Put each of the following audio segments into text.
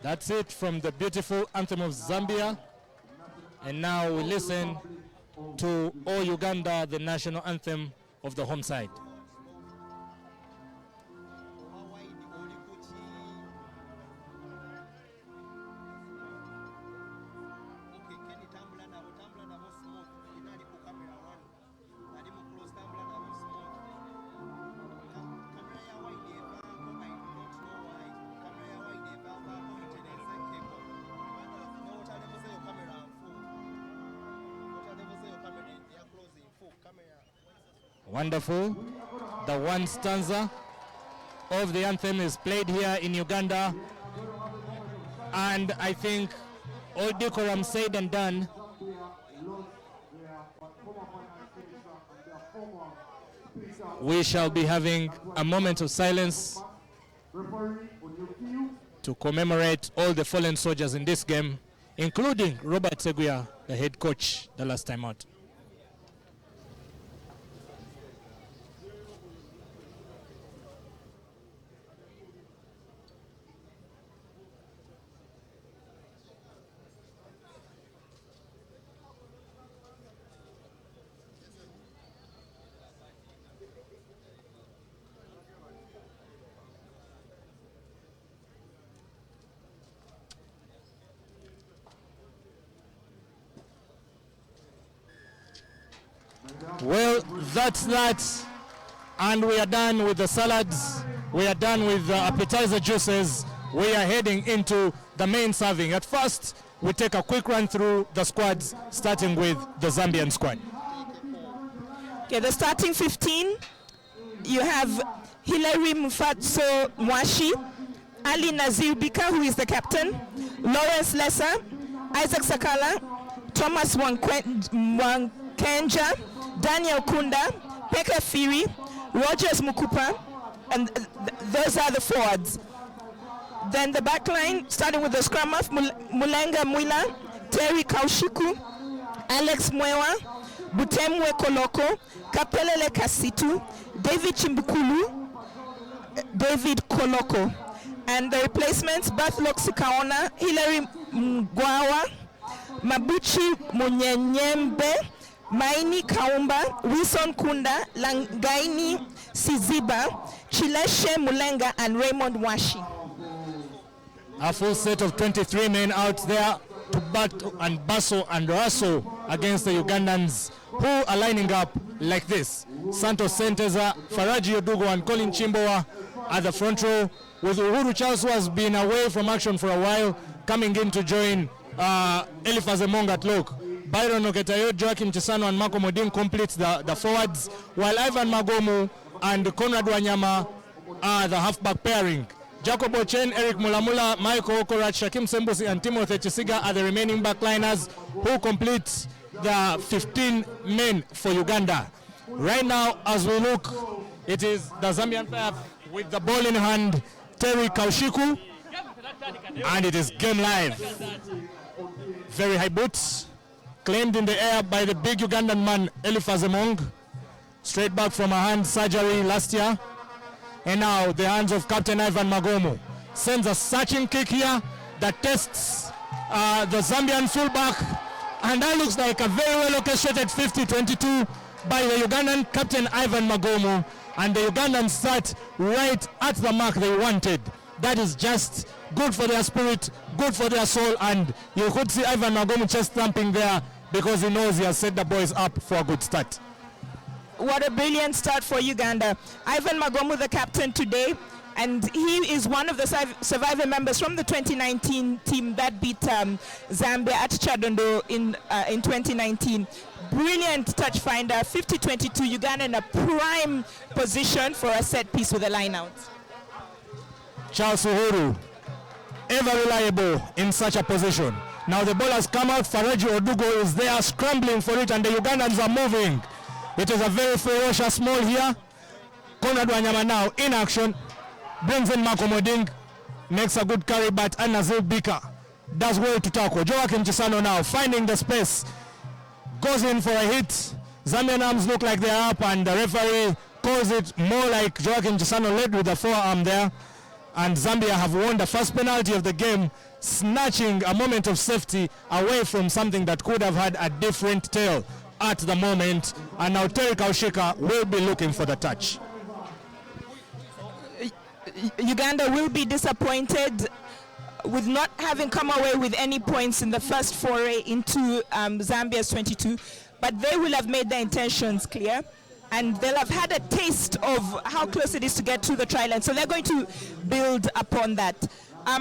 That's it from the beautiful anthem of Zambia. And now we listen to O Uganda, the national anthem of the home side. Wonderful. The one stanza of the anthem is played here in Uganda. And I think all decorum said and done. We shall be having a moment of silence to commemorate all the fallen soldiers in this game, including Robert Seguya, the head coach, the last time out. Well, that's that. And we are done with the salads. We are done with the appetizer juices. We are heading into the main serving. At first, we take a quick run through the squads, starting with the Zambian squad. Okay, the starting 15, you have Hilary Mufatso Mwashi, Ali Nazir Bika, who is the captain, Lawrence Lesser, Isaac Sakala, Thomas Wankenja, Daniel Kunda, Pekka Firi, Rogers Mukupa, and those are the forwards. Then the back line, starting with the scrum half, Mulenga Mwila, Terry Kaushiku, Alex Mwewa, Butemwe Koloko, Kapelele Kasitu, David Chimbukulu, David Koloko. And the replacements, Bathlok Sikaona, Hilary Mgwawa, Mabuchi Munyenyembe, Maini Kaumba, Wilson Kunda, Langaini Siziba, Chileshe Mulenga, and Raymond Washi. A full set of 23 men out there to battle and bustle and wrestle against the Ugandans, who are lining up like this. Santos Senteza, Faraji Odugo, and Colin Chimbowa at the front row, with Uhuru Charles, who has been away from action for a while, coming in to join Eliphaz Emong at lock. Byron Oketayo, Joaquin Chisano, and Marco Modin complete the forwards, while Ivan Magomu and Conrad Wanyama are the halfback pairing. Jacob Ochen, Eric Mulamula, Michael Okorat, Shakim Sembosi, and Timothy Chisiga are the remaining backliners who complete the 15 men for Uganda. Right now, as we look, it is the Zambian player with the ball in hand, Terry Kaushiku, and it is game live. Very high boots, claimed in the air by the big Ugandan man, Eliphaz Emong, straight back from a hand surgery last year. And now the hands of Captain Ivan Magomo sends a searching kick here that tests the Zambian fullback, and that looks like a very well orchestrated 50-22 by the Ugandan Captain Ivan Magomo, and the Ugandans sat right at the mark they wanted. That is just good for their spirit, good for their soul, and you could see Ivan Magomo chest thumping there because he knows he has set the boys up for a good start. What a brilliant start for Uganda. Ivan Magomo, the captain today, and he is one of the survivor members from the 2019 team that beat Zambia at Chadondo in 2019. Brilliant touch finder, 50-22, Uganda in a prime position for a set piece with a line out. Charles Uhuru, ever reliable in such a position. Now the ball has come out, Faraji Odugo is there scrambling for it, and the Ugandans are moving. It is a very ferocious maul here. Conrad Wanyama now in action, brings in Marco Moding, makes a good carry, but Anazil Bika does well to tackle. Joaquin Chisano now finding the space, goes in for a hit. Zambian arms look like they're up, and the referee calls it more like Joaquin Chisano led with the forearm there. And Zambia have won the first penalty of the game, snatching a moment of safety away from something that could have had a different tail at the moment. And now Terry Kaushika will be looking for the touch. Uganda will be disappointed with not having come away with any points in the first foray into Zambia's 22, but they will have made their intentions clear, and they'll have had a taste of how close it is to get to the try line, so they're going to build upon that.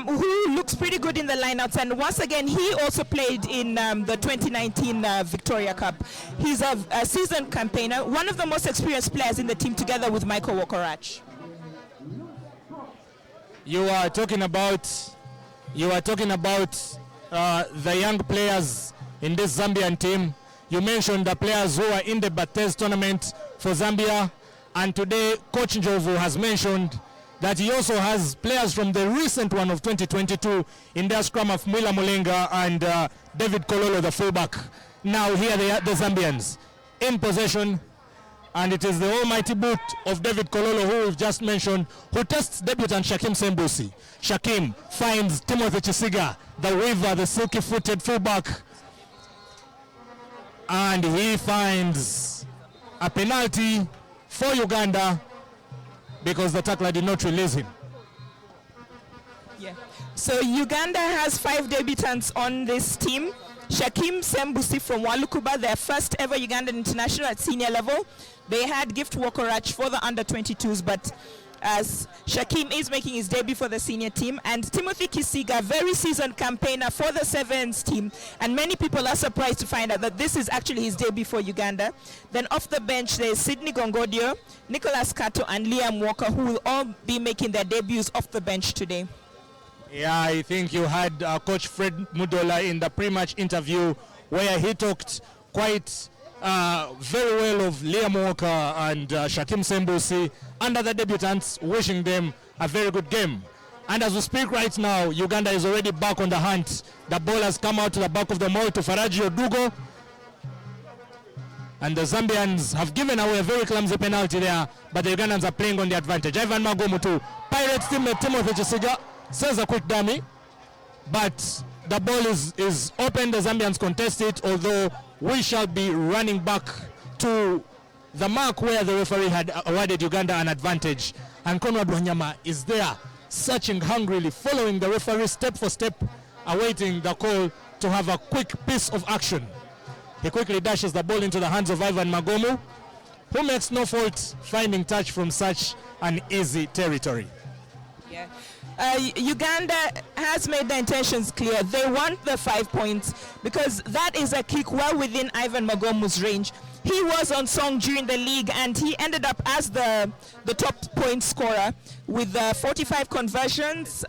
Who looks pretty good in the lineouts, and once again he also played in the 2019 Victoria Cup. He's a seasoned campaigner, one of the most experienced players in the team, together with Michael Wokorach. You are talking about the young players in this Zambian team. You mentioned the players who are in the Bates tournament for Zambia, and today Coach Njovu has mentioned that he also has players from the recent one of 2022 in their scrum of Mwila Mulenga and David Kololo, the fullback. Now here they are, the Zambians in possession, and it is the almighty boot of David Kololo, who we've just mentioned, who tests debutant Shakim Sembusi. Shakim finds Timothy Chisiga, the weaver, the silky-footed fullback, and he finds a penalty for Uganda because the tackler did not release him. Yeah. So Uganda has 5 debutants on this team. Shakim Sembusi from Walukuba, their first ever Ugandan international at senior level. They had Gift Wokorach for the under-22s, but as Shakim is making his debut for the senior team, and Timothy Kisiga, very seasoned campaigner for the Sevens team, and many people are surprised to find out that this is actually his debut for Uganda. Then off the bench there's Sidney Gongodio, Nicholas Kato and Liam Walker, who will all be making their debuts off the bench today. Yeah, I think you had Coach Fred Mudola in the pre-match interview where he talked quite very well of Liam Walker and Shakim Sembusi under the debutants, wishing them a very good game. And as we speak right now, Uganda is already back on the hunt. The ball has come out to the back of the maul to Faraji Odugo, and the Zambians have given away a very clumsy penalty there, but the Ugandans are playing on the advantage. Ivan Magomo to Pirates teammate Timothy Chisiga says a quick dummy, but the ball is open. The Zambians contest it, although we shall be running back to the mark where the referee had awarded Uganda an advantage. And Conrad Wanyama is there, searching hungrily, following the referee step for step, awaiting the call to have a quick piece of action. He quickly dashes the ball into the hands of Ivan Magomo, who makes no fault finding touch from such an easy territory. Yeah. Uganda has made their intentions clear. They want the 5 points because that is a kick well within Ivan Magomo's range. He was on song during the league, and he ended up as the top point scorer with 45 conversions,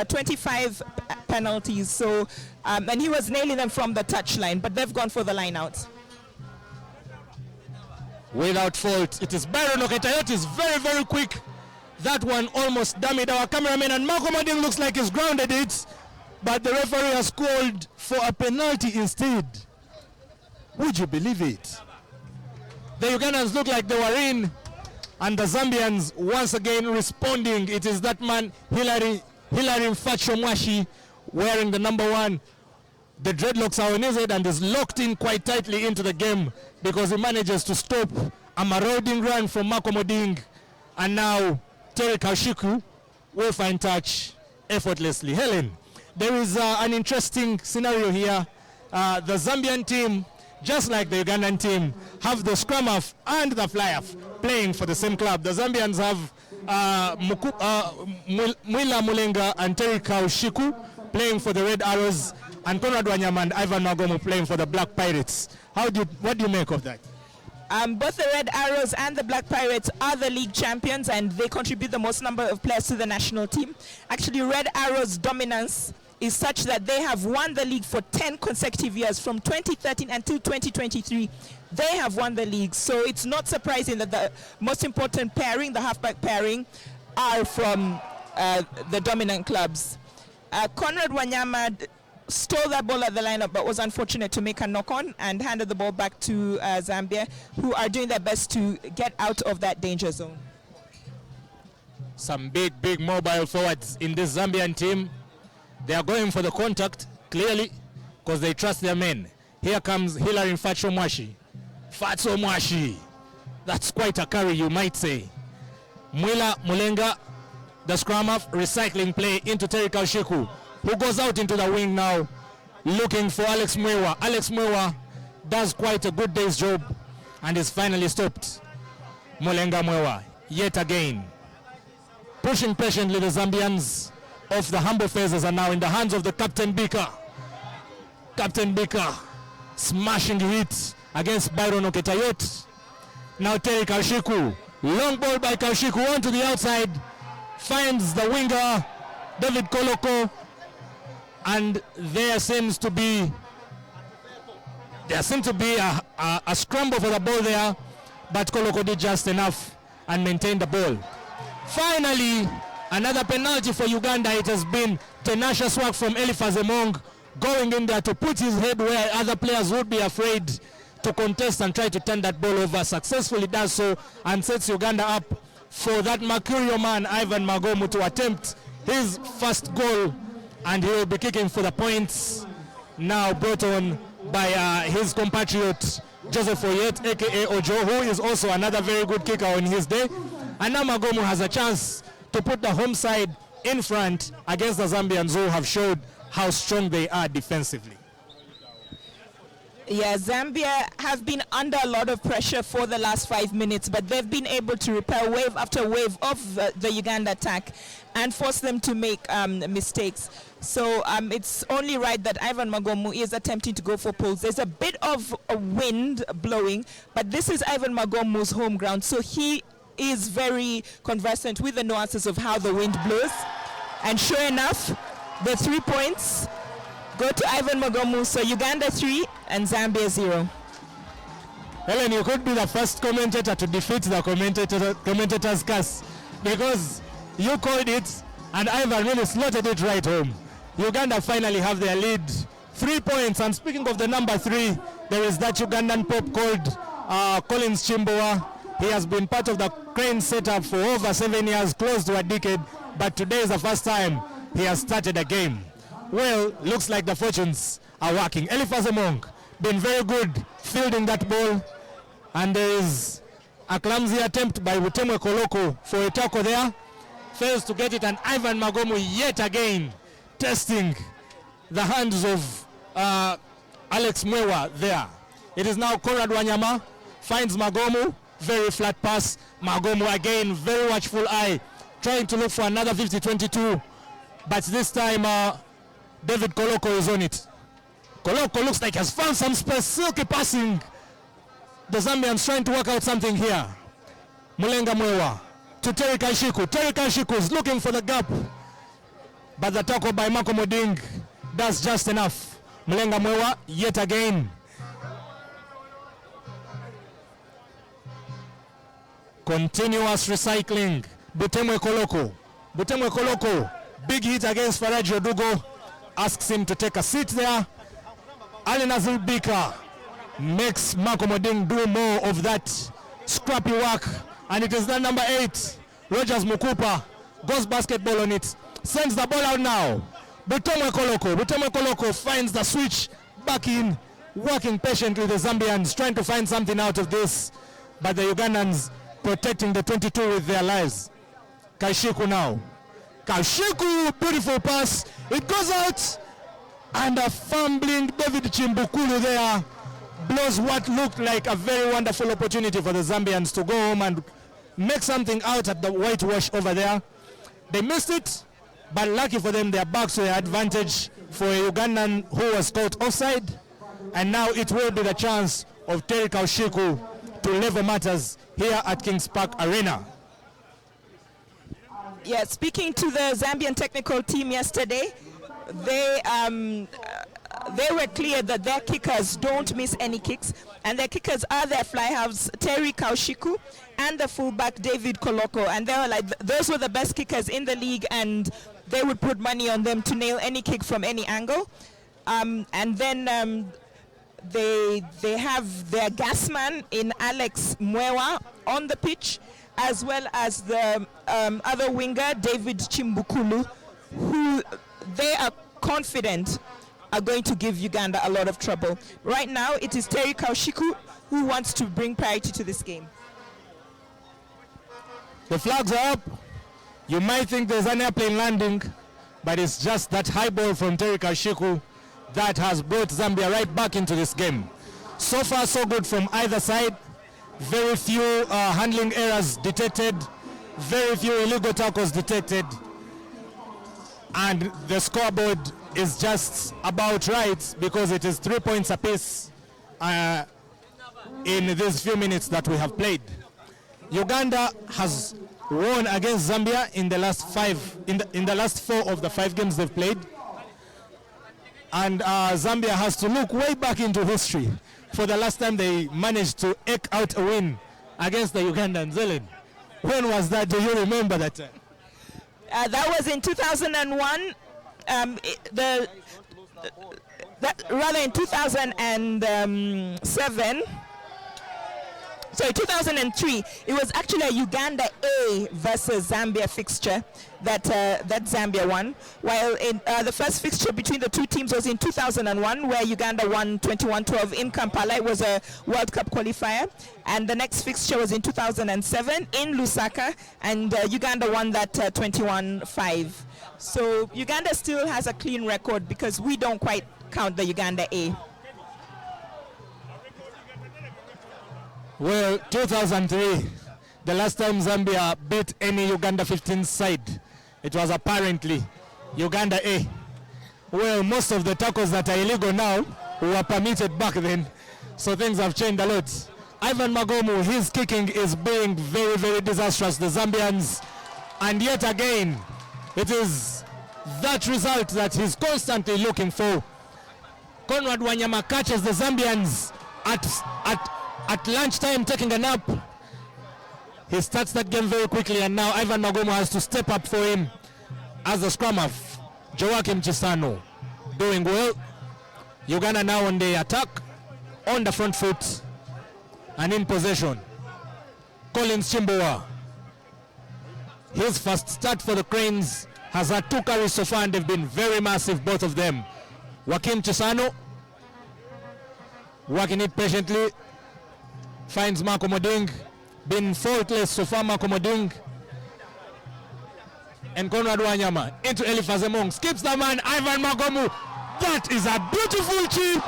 25 penalties. So, and he was nailing them from the touchline, but they've gone for the line out. Without fault, it is Byron Oketayoti is very, very quick. That one almost damaged our cameraman, and Marco Moding looks like he's grounded it, but the referee has called for a penalty instead. Would you believe it? The Ugandans look like they were in, And the Zambians once again responding. It is that man, Hilary Mfacho Mwashi, wearing the number 1. The dreadlocks are on his head and is locked in quite tightly into the game because he manages to stop a marauding run from Marco Moding. And now Terry Kaushiku will find touch effortlessly. Helen, there is an interesting scenario here. The Zambian team, just like the Ugandan team, have the scrum half and the fly half playing for the same club. The Zambians have Mwila Mulenga and Terry Kaushiku playing for the Red Arrows, and Conrad Wanyama and Ivan Magomo playing for the Black Pirates. What do you make of that? Both the Red Arrows and the Black Pirates are the league champions, and they contribute the most number of players to the national team. Actually, Red Arrows' dominance is such that they have won the league for 10 consecutive years. From 2013 until 2023, they have won the league. So it's not surprising that the most important pairing, the halfback pairing, are from the dominant clubs. Conrad Wanyama stole that ball at the lineup, but was unfortunate to make a knock-on and handed the ball back to Zambia, who are doing their best to get out of that danger zone. Some big mobile forwards in this Zambian team. They are going for the contact, clearly, because they trust their men. Here comes Hilary Mfacho Mwashi. Fatso Mwashi. That's quite a carry, you might say. Mwila Mulenga, the scrum half, recycling play into Terry Kaushiku, who goes out into the wing now, looking for Alex Mwewa. Alex Mwewa does quite a good day's job and is finally stopped. Mulenga Mwewa, yet again. Pushing patiently, the Zambians of the humble phases are now in the hands of the Captain Bika. Captain Bika smashing hit against Byron Oketayot. Now Terry Kaushiku, long ball by Kaushiku onto the outside, finds the winger David Koloko, and there seems to be a scramble for the ball there, but Koloko did just enough and maintained the ball. Finally, another penalty for Uganda. It has been tenacious work from Eliphaz Emong, going in there to put his head where other players would be afraid to contest and try to turn that ball over. Successfully does so and sets Uganda up for that mercurial man Ivan Magomu to attempt his first goal, and he will be kicking for the points, now brought on by his compatriot Joseph Oyet, aka Ojo, who is also another very good kicker on his day. And now Magomu has a chance to put the home side in front against the Zambians, who have showed how strong they are defensively. Yeah, Zambia have been under a lot of pressure for the last 5 minutes, but they've been able to repel wave after wave of the Uganda attack and force them to make mistakes. So it's only right that Ivan Magomu is attempting to go for pulls. There's a bit of a wind blowing, but this is Ivan Magomu's home ground, so he is very conversant with the nuances of how the wind blows. And sure enough, the 3 points go to Ivan Magomu, so Uganda 3 and Zambia 0. Helen, you could be the first commentator to defeat the commentator's curse, because you called it and Ivan really slotted it right home. Uganda finally have their lead, 3 points. And speaking of the number 3, there is that Ugandan pop called Collins Chimbowa. He has been part of the Crane setup for over 7 years, close to a decade, but today is the first time he has started a game. Well, looks like the fortunes are working. Eliphaz Emong been very good fielding that ball, and there is a clumsy attempt by Butemwe Koloko for a tackle there. Fails to get it, and Ivan Magomu yet again testing the hands of Alex Mwewa there. It is now Conrad Wanyama, finds Magomu, very flat pass. Magomu again, very watchful eye, trying to look for another 50-22, but this time David Koloko is on it. Koloko looks like he has found some space, silky passing. The Zambians trying to work out something here. Mulenga Mwewa to Terry Kaushiku. Terry Kaushiku is looking for the gap, but the tackle by Marco Moding does just enough. Mulenga Mwewa yet again. Continuous recycling. Butemwe Koloko. Butemwe Koloko, big hit against Faraji Odugo. Asks him to take a seat there. Ali Nazir Bika makes Marco Moding do more of that scrappy work And it is then number 8, Rogers Mukupa, goes basketball on it, sends the ball out now. Butomwe Koloko finds the switch back in, working patiently the Zambians, trying to find something out of this, but the Ugandans protecting the 22 with their lives. Kaishiku now. Kaishiku, beautiful pass. It goes out, and a fumbling David Chimbukulu there blows what looked like a very wonderful opportunity for the Zambians to go home and make something out at the whitewash over there. They missed it, but lucky for them, their backs were advantage for a Ugandan who was caught offside, and now it will be the chance of Terry Kaushiku to level matters here at Kings Park Arena. Yeah, speaking to the Zambian technical team yesterday, they were clear that their kickers don't miss any kicks, and their kickers are their fly halves, Terry Kaushiku and the fullback David Koloko, and they were like, those were the best kickers in the league, and they would put money on them to nail any kick from any angle. And then they have their gas man in Alex Mwewa on the pitch, as well as the other winger, David Chimbukulu, who they are confident are going to give Uganda a lot of trouble. Right now, it is Terry Kaushiku who wants to bring parity to this game. The flags are up. You might think there's an airplane landing, but it's just that high ball from Terry Kaushiku that has brought Zambia right back into this game. So far, so good from either side. Very few handling errors detected. Very few illegal tackles detected. And the scoreboard is just about right because it is 3 points apiece in these few minutes that we have played. Uganda has won against Zambia in the last in the last 4 of the 5 games they've played. And Zambia has to look way back into history for the last time they managed to eke out a win against the Ugandans. Ellen, when was that? Do you remember that? That was in 2001. Rather in 2007. Sorry, 2003. It was actually a Uganda A versus Zambia fixture that Zambia won. While in the first fixture between the two teams was in 2001, where Uganda won 21-12 in Kampala. It was a World Cup qualifier. And the next fixture was in 2007 in Lusaka, and Uganda won that 21-5. So Uganda still has a clean record because we don't quite count the Uganda A. Well, 2003, the last time Zambia beat any Uganda 15 side, it was apparently Uganda A. Well, most of the tackles that are illegal now were permitted back then, so things have changed a lot. Ivan Magomu, his kicking is being very, very disastrous, the Zambians, and yet again, it is that result that he's constantly looking for. Conrad Wanyama catches the Zambians at lunchtime taking a nap. He starts that game very quickly, and now Ivan Magomu has to step up for him as the scrum half. Joaquim Chisano doing well. Uganda now on the attack, on the front foot, and in possession. Collins Chimbowa. His first start for the Cranes has had 2 carries so far, and they've been very massive, both of them. Joaquim Chisano working it patiently. Finds Marco Moding, been faultless so far, Marco Moding. And Conrad Wanyama into Elifazemong, skips the man, Ivan Magomu. That is a beautiful chip.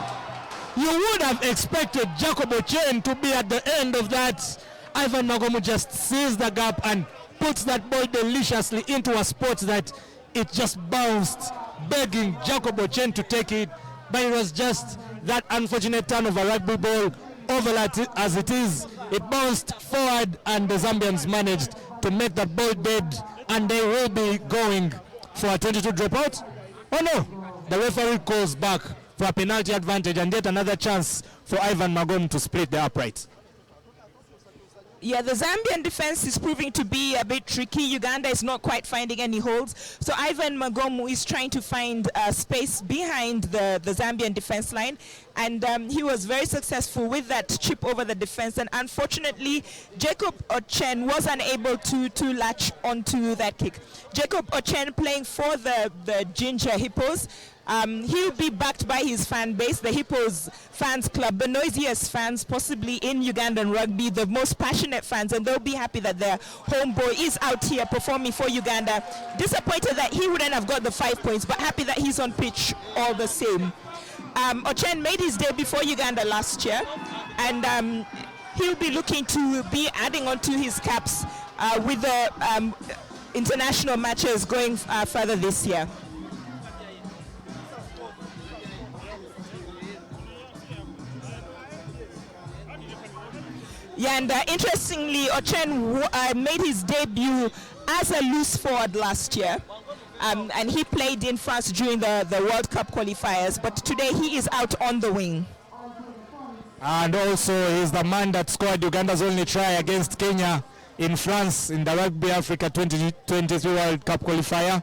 You would have expected Jacob Ochen to be at the end of that. Ivan Magomu just sees the gap and puts that ball deliciously into a spot that it just bounced, begging Jacob Ochen to take it. But it was just that unfortunate turn of a rugby ball. Overlap as it is, it bounced forward, and the Zambians managed to make that ball dead, and they will be going for a 22 dropout. Oh no, the referee calls back for a penalty advantage, and yet another chance for Ivan Magomu to split the upright. Yeah, the Zambian defense is proving to be a bit tricky. Uganda is not quite finding any holes. So Ivan Magomu is trying to find space behind the Zambian defense line. and he was very successful with that chip over the defense, and unfortunately Jacob Ochen was unable to latch onto that kick. Jacob Ochen playing for the Ginger Hippos. He'll be backed by his fan base, the Hippos fans club, the noisiest fans possibly in Ugandan rugby, the most passionate fans, and they'll be happy that their homeboy is out here performing for Uganda. Disappointed that he wouldn't have got the 5 points, but happy that he's on pitch all the same. Ochen made his debut for Uganda last year, and he'll be looking to be adding on to his caps with the international matches going further this year. Yeah, and interestingly, Ochen made his debut as a loose forward last year, and he played in France during the World Cup qualifiers, but today he is out on the wing. And also he's the man that scored Uganda's only try against Kenya in France in the Rugby Africa 2023 World Cup qualifier.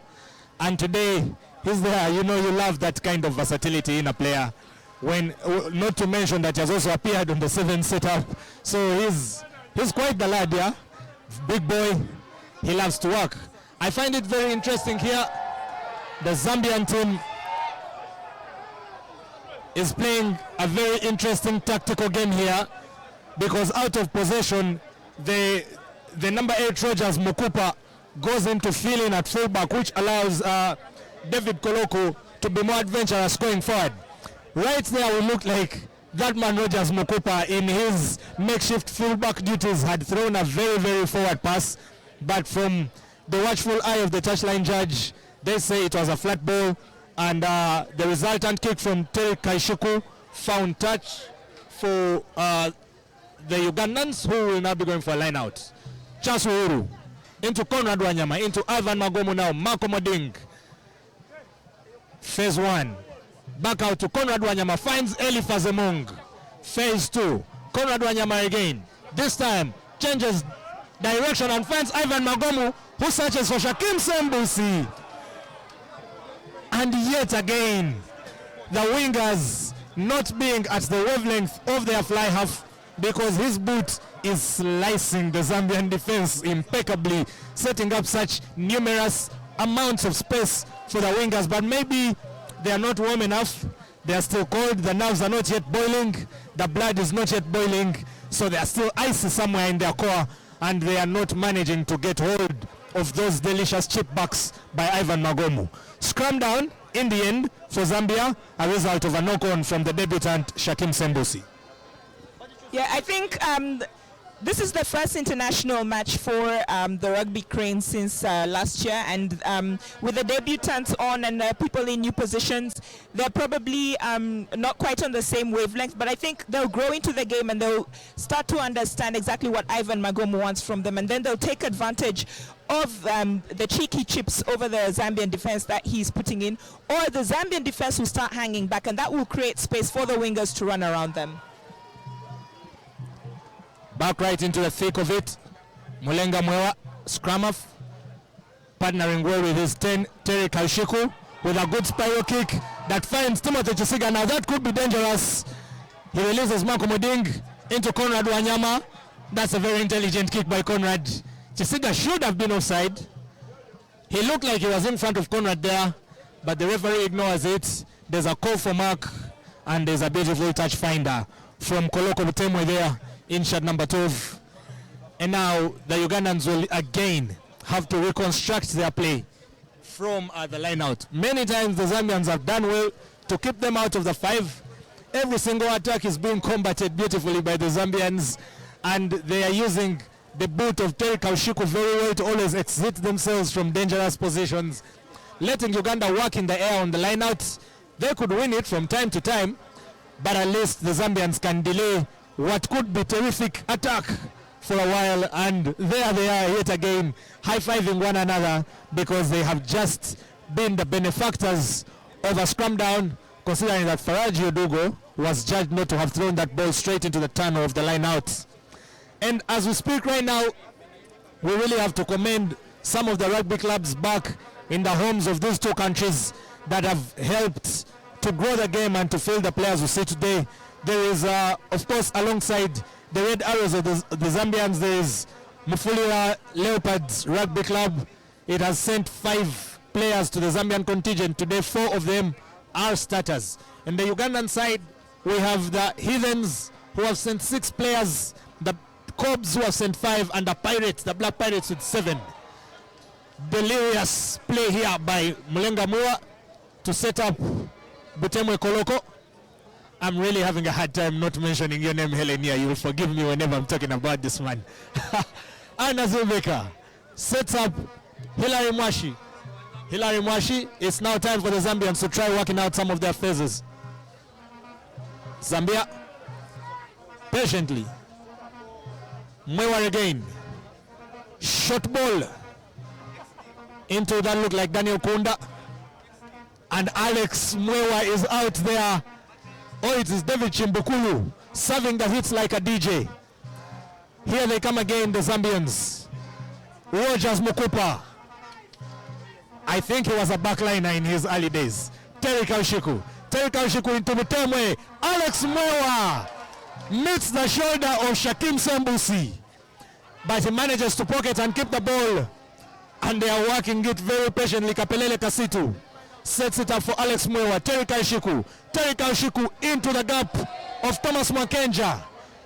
And today he's there. You know, you love that kind of versatility in a player. When, not to mention that he has also appeared on the 7 setup. So he's quite the lad, yeah? Big boy, he loves to work. I find it very interesting here. The Zambian team is playing a very interesting tactical game here, because out of possession, the number 8 Rogers Mukupa goes into filling at fullback, which allows David Koloko to be more adventurous going forward. Right there, we look like that man Rogers Mukupa in his makeshift fullback duties had thrown a very, very forward pass, but from the watchful eye of the touchline judge, they say it was a flat ball, and the resultant kick from Terry Kaishuku found touch for the Ugandans, who will now be going for a line out. Charles Uhuru into Conrad Wanyama, into Ivan Magomu now, Marco Moding. Phase 1. Back out to Conrad Wanyama, finds Eli Fazemong. Phase 2, Conrad Wanyama again. This time, changes direction and finds Ivan Magomu, who searches for Shakim Sembusi. And yet again, the wingers not being at the wavelength of their fly half, because his boot is slicing the Zambian defense impeccably, setting up such numerous amounts of space for the wingers. But maybe they are not warm enough, they are still cold, the nerves are not yet boiling, the blood is not yet boiling, so they are still icy somewhere in their core, and they are not managing to get hold of those delicious chipbacks by Ivan Magomu. Scrum down in the end for Zambia, a result of a knock-on from the debutant Shakim Sembusi. Yeah, I think this is the first international match for the Rugby Cranes since last year, and with the debutants on and people in new positions, they're probably not quite on the same wavelength, but I think they'll grow into the game and they'll start to understand exactly what Ivan Magomu wants from them, and then they'll take advantage of the cheeky chips over the Zambian defense that he's putting in, or the Zambian defense will start hanging back, and that will create space for the wingers to run around them. Back right into the thick of it. Mulenga Mwewa, scrum off, partnering well with his 10, Terry Kaishiku, with a good spiral kick that finds Timothy Chisiga. Now that could be dangerous. He releases Marco Moding into Conrad Wanyama. That's a very intelligent kick by Conrad. Chisiga should have been offside. He looked like he was in front of Conrad there, but the referee ignores it. There's a call for mark, and there's a beautiful touch finder from Koloko Butemwe there in shot number 12. And now the Ugandans will again have to reconstruct their play from the line out. Many times the Zambians have done well to keep them out of the 5. Every single attack is being combated beautifully by the Zambians, and they are using the boot of Terry Kaushiku very well to always exit themselves from dangerous positions, letting Uganda work in the air on the line out. They could win it from time to time, but at least the Zambians can delay what could be terrific attack for a while, and there they are yet again high-fiving one another, because they have just been the benefactors of a scrum down, considering that Faraji Odugo was judged not to have thrown that ball straight into the tunnel of the line out. And as we speak right now, we really have to commend some of the rugby clubs back in the homes of these two countries that have helped to grow the game and to fill the players we see today. There is, of course, alongside the Red Arrows of the Zambians, there is Mufulira Leopards Rugby Club. It has sent 5 players to the Zambian contingent. Today, 4 of them are starters. On the Ugandan side, we have the Heathens, who have sent 6 players, the Cobs, who have sent 5, and the Pirates, the Black Pirates, with 7. Delirious play here by Mulenga Mua to set up Butemwe Koloko. I'm really having a hard time not mentioning your name, Helen, here. You will forgive me whenever I'm talking about this man. Anna Zubeka sets up Hilary Mwashi. Hilary Mwashi, it's now time for the Zambians to try working out some of their phases. Zambia, patiently. Mwewa again. Short ball into that look like Daniel Kunda. And Alex Mwewa is out there. Oh, it is David Chimbukulu serving the hits like a DJ. Here they come again, the Zambians. Rogers Mukupa. I think he was a backliner in his early days. Terry Kaushiku. Terry Kaushiku into Mutemwe. Alex Mwewa meets the shoulder of Shakim Sembusi. But he manages to pocket and keep the ball. And they are working it very patiently. Kapelele Kasitu sets it up for Alex Mwewa. Terry Kaushiku. Terry Kaushiku into the gap of Thomas Mwakenja.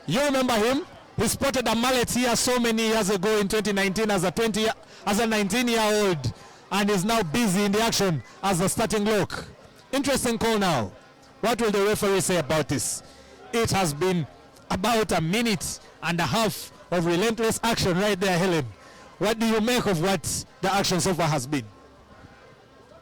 You remember him? He spotted a mallet here so many years ago in 2019 as a 19-year-old, and is now busy in the action as a starting lock. Interesting call now. What will the referee say about this? It has been about a minute and a half of relentless action right there, Helen. What do you make of what the action so far has been?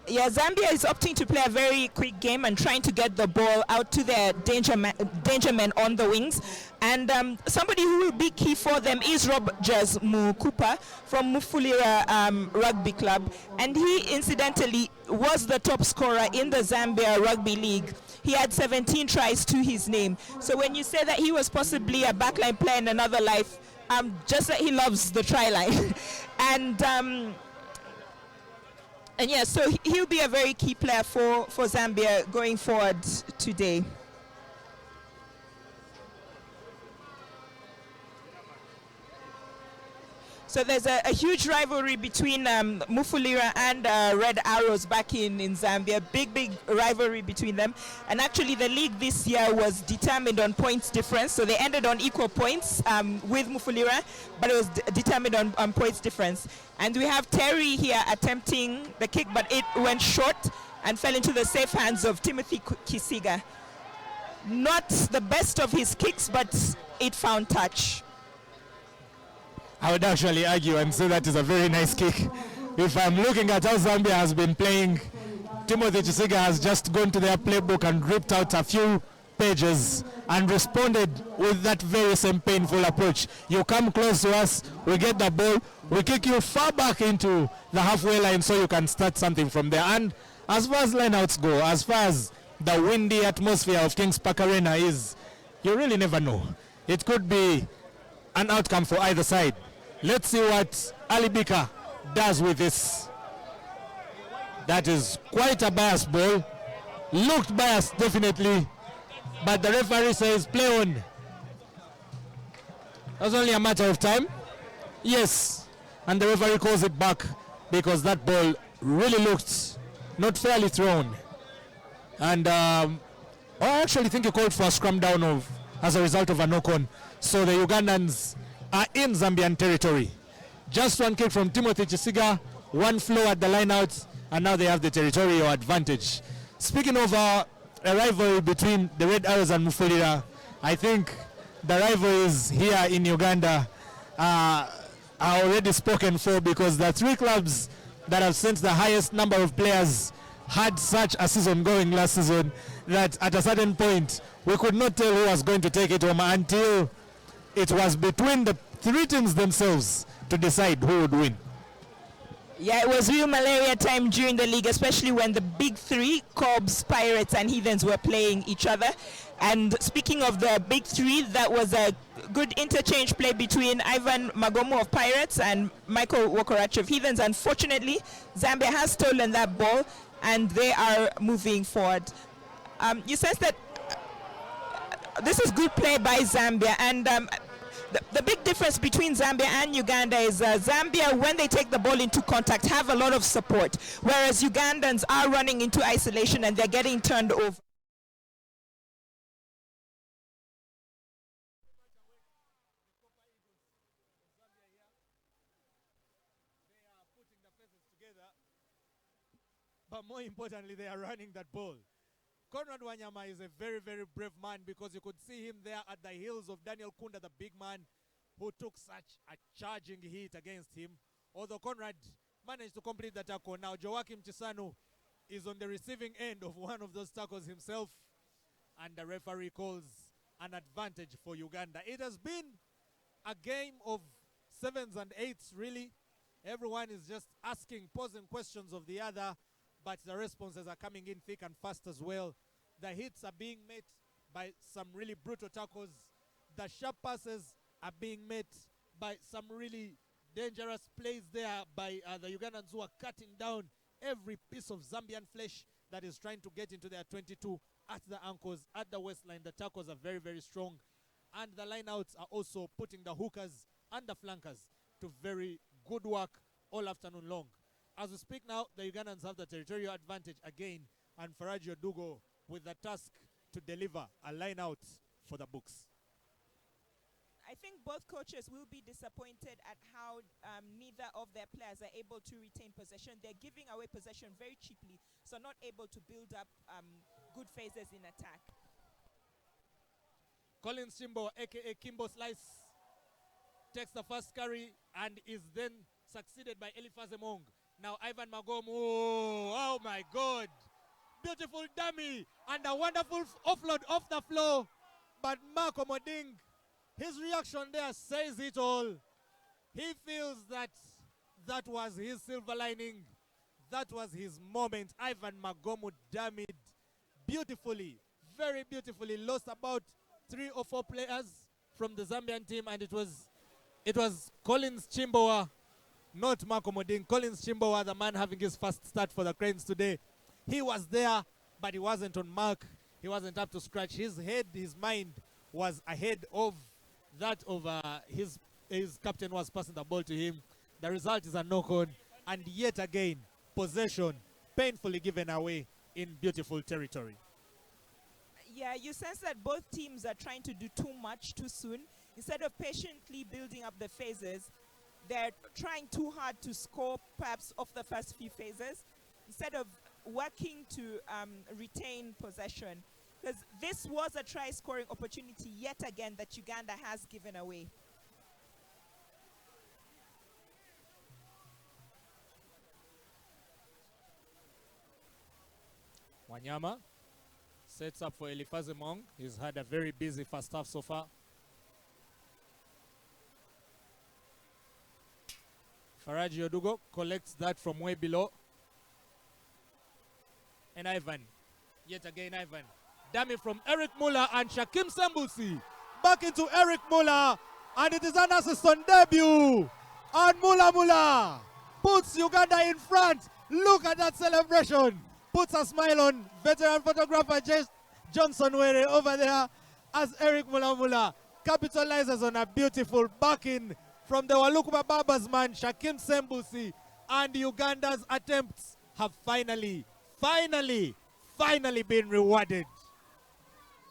Yeah, Zambia is opting to play a very quick game and trying to get the ball out to their danger men on the wings. And somebody who will be key for them is Rogers Mukupa from Mufulira Rugby Club. And he incidentally was the top scorer in the Zambia Rugby League. He had 17 tries to his name. So when you say that he was possibly a backline player in another life, just that he loves the try line. And yeah, so he'll be a very key player for Zambia going forward today. So there's a huge rivalry between Mufulira and Red Arrows back in Zambia. Big rivalry between them. And actually the league this year was determined on points difference. So they ended on equal points with Mufulira, but it was determined on points difference. And we have Terry here attempting the kick, but it went short and fell into the safe hands of Timothy Kisiga. Not the best of his kicks, but it found touch. I would actually argue and say that is a very nice kick. If I'm looking at how Zambia has been playing, Timothy Kisiga has just gone to their playbook and ripped out a few pages and responded with that very same painful approach. You come close to us, we get the ball, we kick you far back into the halfway line so you can start something from there. And as far as lineouts go, as far as the windy atmosphere of Kings Park Arena is, you really never know. It could be an outcome for either side. Let's see what Ali Bika does with this. That is quite a biased ball. Looked biased, definitely. But the referee says play on. It was only a matter of time. Yes. And the referee calls it back because that ball really looked not fairly thrown. And I actually think he called for a scrum down as a result of a knock-on. So the Ugandans are in Zambian territory. Just one kick from Timothy Kisiga, one flow at the lineout, and now they have the territorial advantage. Speaking of a rivalry between the Red Arrows and Mufulira, I think the rivalries here in Uganda are already spoken for because the 3 clubs that have sent the highest number of players had such a season going last season that at a certain point we could not tell who was going to take it home until it was between the 3 teams themselves to decide who would win. Yeah, it was real malaria time during the league, especially when the big 3, Cobs, Pirates, and Heathens were playing each other. And speaking of the big 3, that was a good interchange play between Ivan Magomo of Pirates and Michael Wokorach of Heathens. Unfortunately, Zambia has stolen that ball, and they are moving forward. You sense that this is good play by Zambia, and the big difference between Zambia and Uganda is Zambia, when they take the ball into contact, have a lot of support, whereas Ugandans are running into isolation and they're getting turned over. But more importantly, they are running that ball. Conrad Wanyama is a very, very brave man, because you could see him there at the heels of Daniel Kunda, the big man, who took such a charging hit against him. Although Conrad managed to complete the tackle. Now Joachim Chisano is on the receiving end of one of those tackles himself, and the referee calls an advantage for Uganda. It has been a game of 7s and 8s, really. Everyone is just asking, posing questions of the other, but the responses are coming in thick and fast as well. The hits are being met by some really brutal tackles. The sharp passes are being met by some really dangerous plays there by the Ugandans, who are cutting down every piece of Zambian flesh that is trying to get into their 22 at the ankles, at the waistline. The tackles are very, very strong. And the lineouts are also putting the hookers and the flankers to very good work all afternoon long. As we speak now, the Ugandans have the territorial advantage again, and Faraji Odugo with the task to deliver a line-out for the books. I think both coaches will be disappointed at how neither of their players are able to retain possession. They're giving away possession very cheaply, so not able to build up good phases in attack. Collins Chimbo, aka Kimbo Slice, takes the first carry and is then succeeded by Eliphaz Emong. Now Ivan Magomu, oh my God. Beautiful dummy and a wonderful offload off the floor. But Marco Moding, his reaction there says it all. He feels that that was his silver lining. That was his moment. Ivan Magomu dummied beautifully, very beautifully. Lost about 3 or 4 players from the Zambian team, and it was Collins Chimbowa, not Marco Moding. Collins Chimbowa, the man having his first start for the Cranes today. He was there, but he wasn't on mark. He wasn't up to scratch. His head, his mind was ahead of that of his captain was passing the ball to him. The result is a knock-on, and yet again, possession painfully given away in beautiful territory. Yeah, you sense that both teams are trying to do too much too soon. Instead of patiently building up the phases, they're trying too hard to score perhaps off the first few phases, instead of working to retain possession. Because this was a try-scoring opportunity yet again that Uganda has given away. Wanyama sets up for Eliphaz Emong. He's had a very busy first half so far. Faraji Odugo collects that from way below. And Ivan, yet again Ivan. Dummy from Eric Muller and Shakim Sembusi. Back into Eric Muller, and it is an assist on debut. And Muller puts Uganda in front. Look at that celebration. Puts a smile on veteran photographer Johnson Were over there as Eric Muller capitalizes on a beautiful back-in from the Walukuba Barbers man, Shakim Sembusi. And Uganda's attempts have finally been rewarded.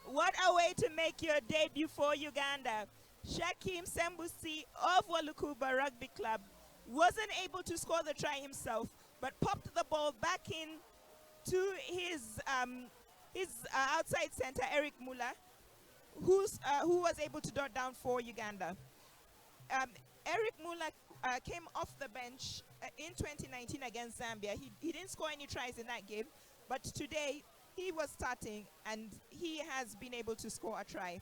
What a way to make your debut for Uganda. Shakim Sembusi of Walukuba Rugby Club wasn't able to score the try himself, but popped the ball back in to his outside center, Eric Muller, who was able to dot down for Uganda. Eric Muller came off the bench in 2019 against Zambia. He didn't score any tries in that game, but today he was starting and he has been able to score a try.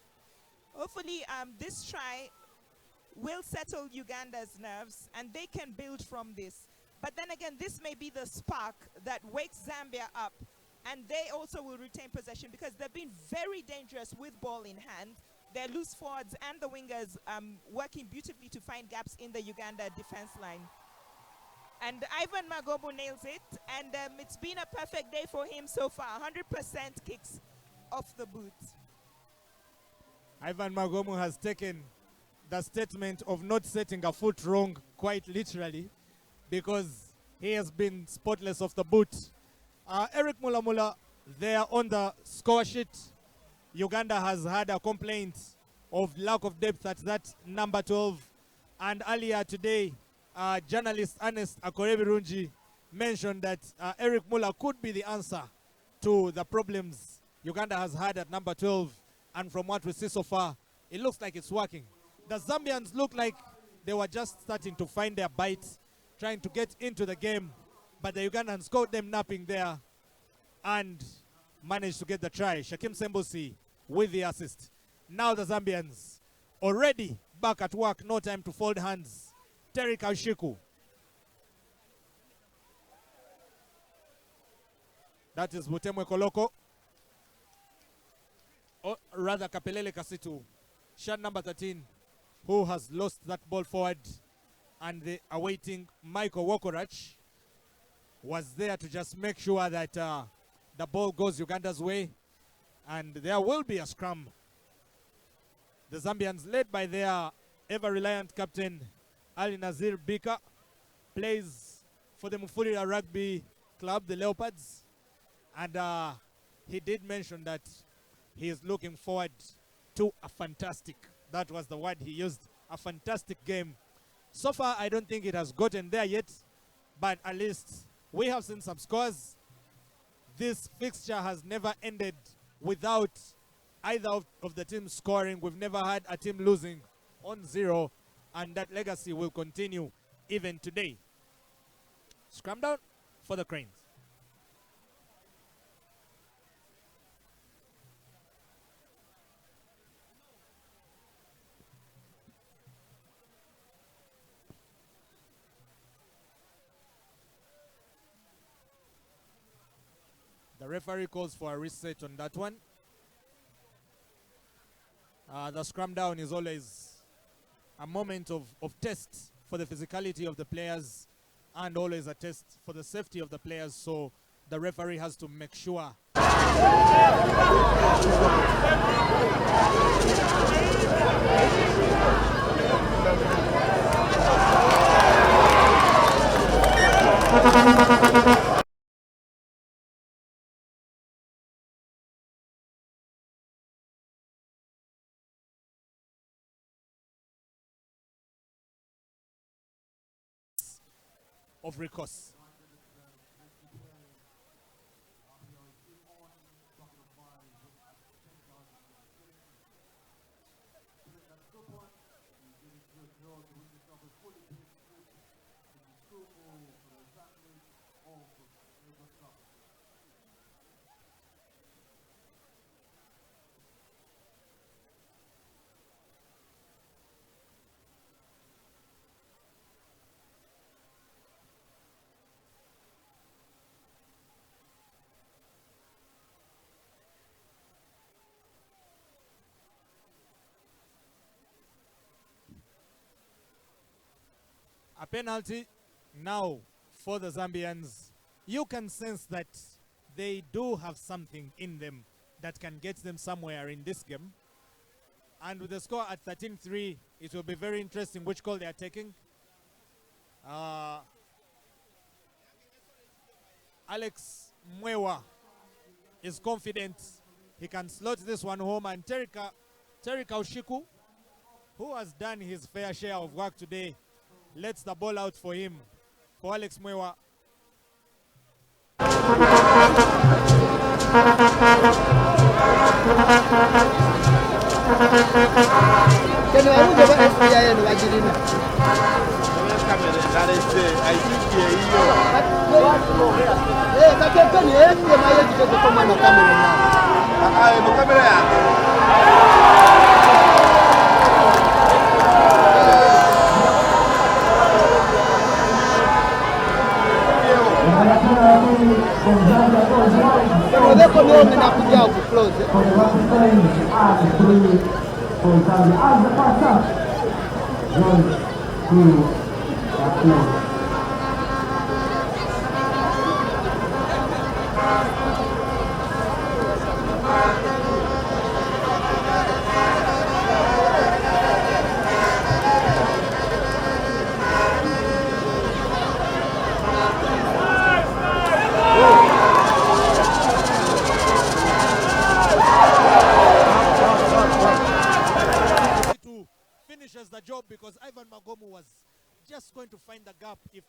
Hopefully this try will settle Uganda's nerves and they can build from this. But then again, this may be the spark that wakes Zambia up, and they also will retain possession because they've been very dangerous with ball in hand. Their loose forwards and the wingers working beautifully to find gaps in the Uganda defense line. And Ivan Magobo nails it, and it's been a perfect day for him so far. 100% kicks off the boot. Ivan Magomu has taken the statement of not setting a foot wrong quite literally, because he has been spotless off the boot. Eric Mulamula there on the score sheet. Uganda has had a complaint of lack of depth at that number 12. And earlier today, journalist Ernest Akorebirunji mentioned that Eric Muller could be the answer to the problems Uganda has had at number 12. And from what we see so far, it looks like it's working. The Zambians look like they were just starting to find their bite, trying to get into the game. But the Ugandans caught them napping there and managed to get the try. Shakim Sembusi with the assist. Now the Zambians already back at work, no time to fold hands. Terry Kaushiku. That is Butemwe Koloko. Or rather Kapelele Kasitu. Shot number 13, who has lost that ball forward. And the awaiting Michael Wokorach was there to just make sure that the ball goes Uganda's way. And there will be a scrum. The Zambians, led by their ever-reliant captain, Ali Nazir Bika, plays for the Mufulira Rugby Club, the Leopards. And he did mention that he is looking forward to a fantastic, that was the word he used, a fantastic game. So far, I don't think it has gotten there yet, but at least we have seen some scores. This fixture has never ended without either of the teams scoring. We've never had a team losing on 0, and that legacy will continue even today. Scrum down for the Cranes. The referee calls for a reset on that one. The scrum down is always a moment of test for the physicality of the players and always a test for the safety of the players, so the referee has to make sure. Of recourse. A penalty now for the Zambians. You can sense that they do have something in them that can get them somewhere in this game. And with the score at 13-3, it will be very interesting which call they are taking. Alex Mwewa is confident he can slot this one home, and Terry Kaushiku, who has done his fair share of work today, lets the ball out for him, for Alex Mwewa.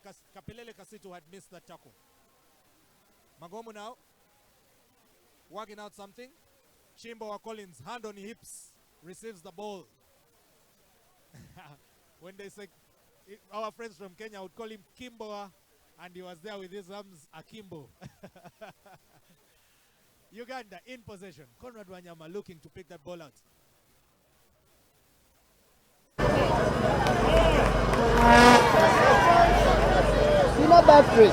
Kapelele Kasitu had missed that tackle. Magomu now, working out something. Chimbo Collins, hand on hips, receives the ball. When they say, our friends from Kenya would call him Kimboa, and he was there with his arms akimbo. Uganda in possession. Conrad Wanyama looking to pick that ball out. Sina battery.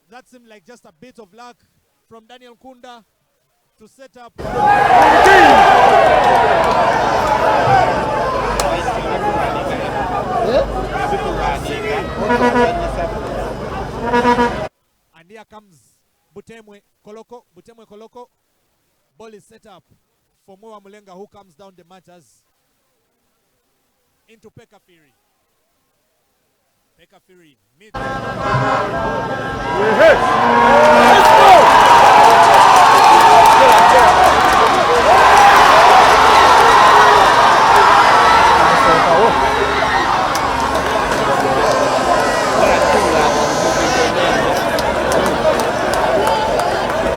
That seemed like just a bit of luck from Daniel Kunda to set up. And here comes Butemwe Koloko. Ball is set up for Moa Mulenga, who comes down the matters into Pekka Firi. Pekka Firi mid.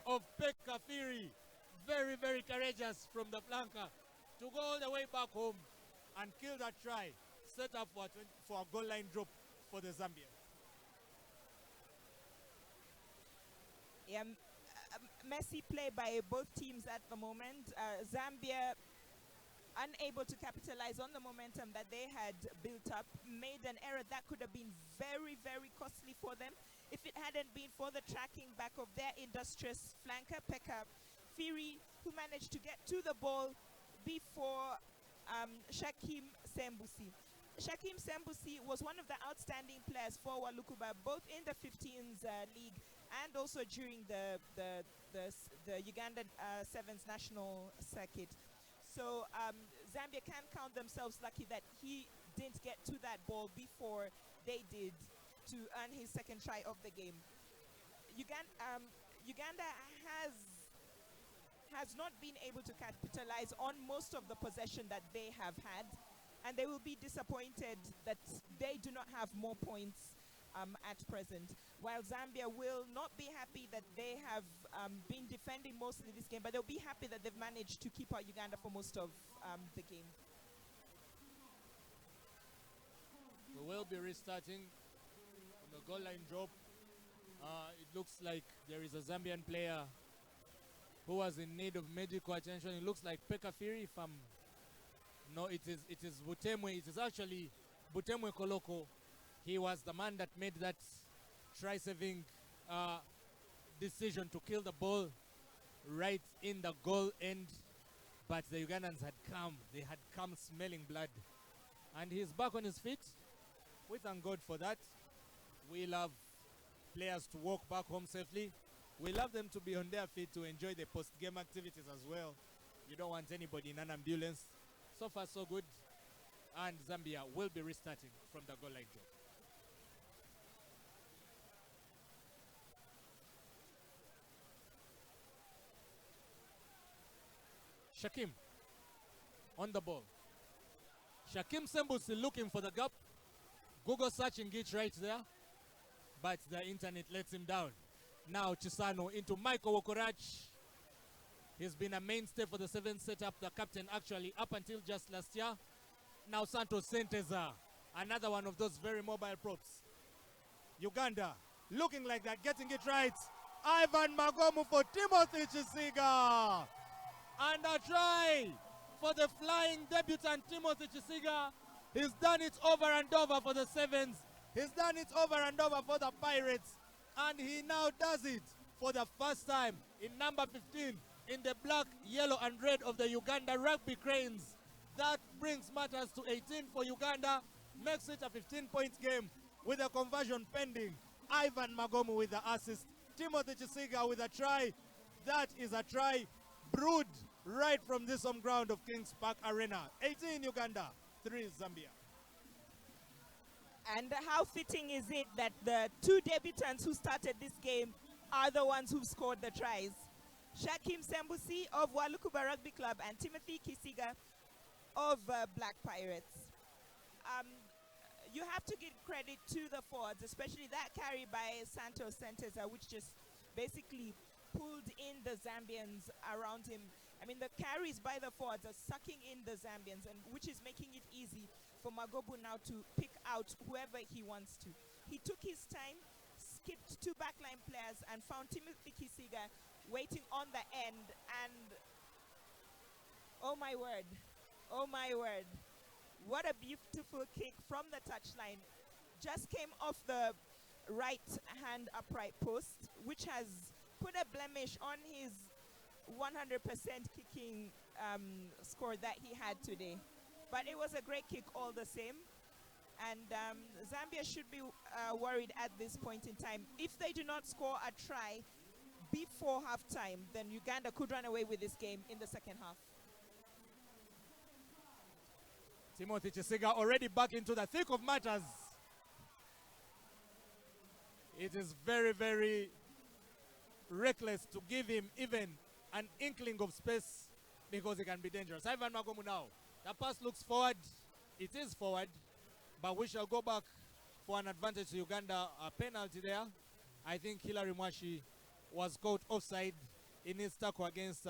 Of Pekka Firi, very, very courageous from the flanker to go all the way back home and kill that try, set up for a goal line drop for the Zambians. Yeah, messy play by both teams at the moment. Zambia, unable to capitalize on the momentum that they had built up, made an error that could have been very, very costly for them if it hadn't been for the tracking back of their industrious flanker, Pekka Firi, who managed to get to the ball before Shakim Sembusi. Shakim Sembusi was one of the outstanding players for Walukuba, both in the 15s league and also during the Uganda Sevens national circuit. So Zambia can count themselves lucky that he didn't get to that ball before they did to earn his second try of the game. Uganda has not been able to capitalize on most of the possession that they have had, and they will be disappointed that they do not have more points at present. While Zambia will not be happy that they have been defending mostly this game, but they'll be happy that they've managed to keep out Uganda for most of the game. We will be restarting on the goal line drop. It looks like there is a Zambian player who was in need of medical attention. It looks like Pekka Firi. No, it is Butemwe. It is actually Butemwe Koloko. He was the man that made that try-saving decision to kill the ball right in the goal end. But the Ugandans had come. They had come smelling blood. And he's back on his feet. We thank God for that. We love players to walk back home safely. We love them to be on their feet to enjoy the post-game activities as well. You don't want anybody in an ambulance. So far, so good. And Zambia will be restarting from the goal line drop. Shakim on the ball. Shakim Sembusi looking for the gap. Google searching it right there, but the internet lets him down. Now Chisano into Michael Wokorach. He's been a mainstay for the 7th setup, the captain actually up until just last year. Now Santos Senteza, another one of those very mobile props. Uganda looking like they're getting it right. Ivan Magomu for Timothy Chisiga. And a try for the flying debutant Timothy Chisiga. He's done it over and over for the Sevens. He's done it over and over for the Pirates. And he now does it for the first time in number 15 in the black, yellow, and red of the Uganda Rugby Cranes. That brings matters to 18 for Uganda, makes it a 15-point game with a conversion pending. Ivan Magomu with the assist. Timothy Chisiga with a try. That is a try brewed right from this home ground of Kings Park Arena. 18 Uganda, 3 Zambia. And how fitting is it that the 2 debutants who started this game are the ones who scored the tries? Shakim Sembusi of Walukuba Rugby Club and Timothy Kisiga of Black Pirates. You have to give credit to the forwards, especially that carry by Santos Senteza, which just basically pulled in the Zambians around him. I mean, the carries by the forwards are sucking in the Zambians, and which is making it easy for Magobu now to pick out whoever he wants to. He took his time, skipped 2 backline players, and found Timothy Kisiga waiting on the end. And oh my word, what a beautiful kick from the touchline. Just came off the right hand upright post, which has put a blemish on his 100% kicking score that he had today. But it was a great kick all the same. And Zambia should be worried at this point in time. If they do not score a try before halftime, then Uganda could run away with this game in the second half. Timothy Kisiga already back into the thick of matters. It is very, very reckless to give him even an inkling of space because he can be dangerous. Ivan Magomu now. The pass looks forward. It is forward. But we shall go back for an advantage to Uganda. A penalty there. I think Hilary Mwashi was caught offside in his tackle against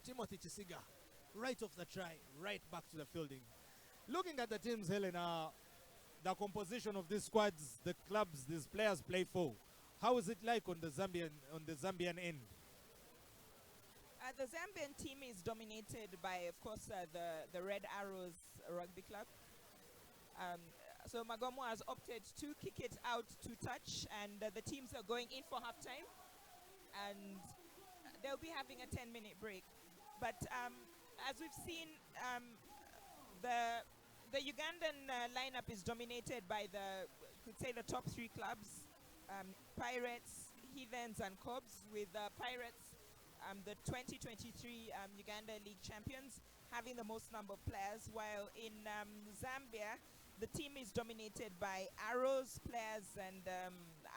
Timothy Kisiga. Right off the try. Right back to the fielding. Looking at the teams, Helena, the composition of these squads, the clubs these players play for, how is it like on the Zambian end? The Zambian team is dominated by, of course, the Red Arrows Rugby Club. So Magomo has opted to kick it out to touch, and the teams are going in for halftime, and they'll be having a 10-minute break. But as we've seen, the Ugandan lineup is dominated by could say the top 3 clubs, Pirates, Heathens, and Cobs, with Pirates, the 2023 Uganda League champions, having the most number of players, while in Zambia, the team is dominated by Arrows players and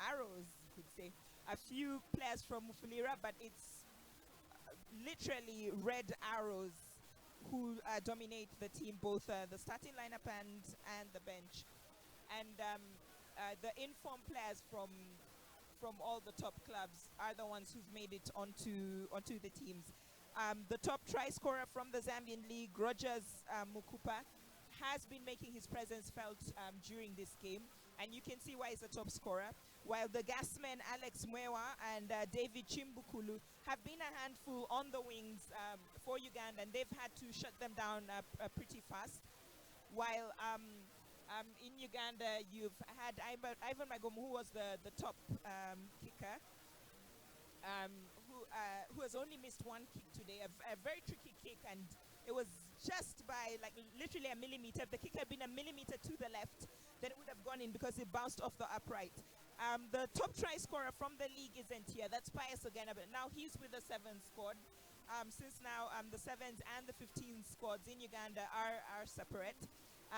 Arrows, you could say. A few players from Mufulira, but it's literally Red Arrows who dominate the team, both the starting lineup and the bench. And the informed players from all the top clubs are the ones who've made it onto the teams. The top try scorer from the Zambian League, Rogers Mukupa, has been making his presence felt during this game, and you can see why he's a top scorer, while the gasmen Alex Mwewa and David Chimbukulu have been a handful on the wings for Uganda, and they've had to shut them down pretty fast. While in Uganda, you've had Ivan Magomu, who was the top kicker, who has only missed 1 kick today, a very tricky kick, and it was just by like literally a millimeter. If the kick had been a millimeter to the left, then it would have gone in because it bounced off the upright. The top try scorer from the league isn't here. That's Pius Ogana, but now he's with the 7th squad. Since now the 7th and the 15th squads in Uganda are separate.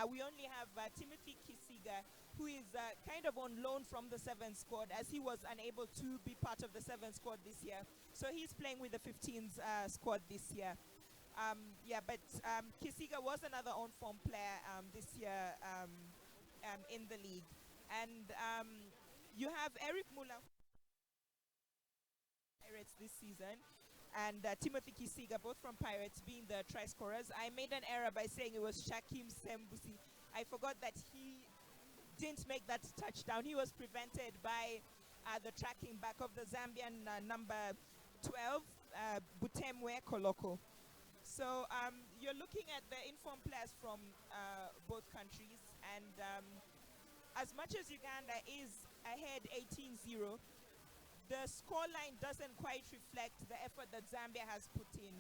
We only have Timothy Kisiga, who is kind of on loan from the 7th squad, as he was unable to be part of the 7th squad this year. So he's playing with the 15th squad this year. But Kisiga was another on-form player this year in the league. And you have Eric Muller Pirates this season, and Timothy Kisiga, both from Pirates, being the try scorers. I made an error by saying it was Shakim Sembusi. I forgot that he didn't make that touchdown. He was prevented by the tracking back of the Zambian number 12, Butemwe Koloko. So you're looking at the informed players from both countries, and as much as Uganda is ahead 18-0, the scoreline doesn't quite reflect the effort that Zambia has put in.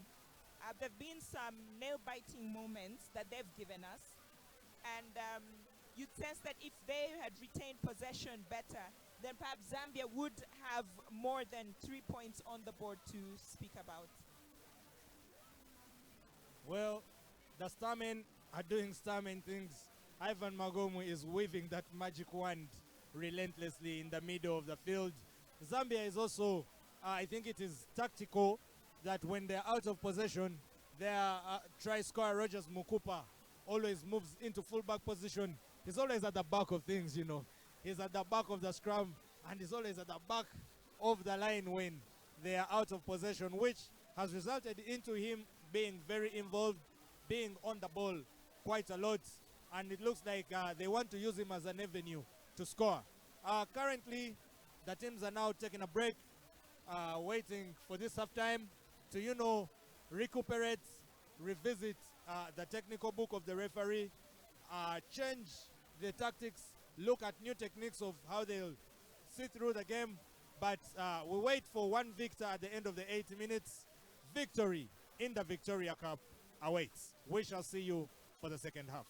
There have been some nail-biting moments that they've given us, and you'd sense that if they had retained possession better, then perhaps Zambia would have more than 3 points on the board to speak about. Well, the Starmen are doing Starman things. Ivan Magomu is waving that magic wand relentlessly in the middle of the field. Zambia is also, I think it is tactical that when they're out of possession, their try scorer Rogers Mukupa always moves into fullback position. He's always at the back of things, you know. He's at the back of the scrum and he's always at the back of the line when they are out of possession, which has resulted into him being very involved, being on the ball quite a lot, and it looks like they want to use him as an avenue to score. Currently, the teams are now taking a break, waiting for this halftime to, you know, recuperate, revisit the technical book of the referee, change the tactics, look at new techniques of how they'll see through the game. But we wait for one victor at the end of the 80 minutes. Victory in the Victoria Cup awaits. We shall see you for the second half.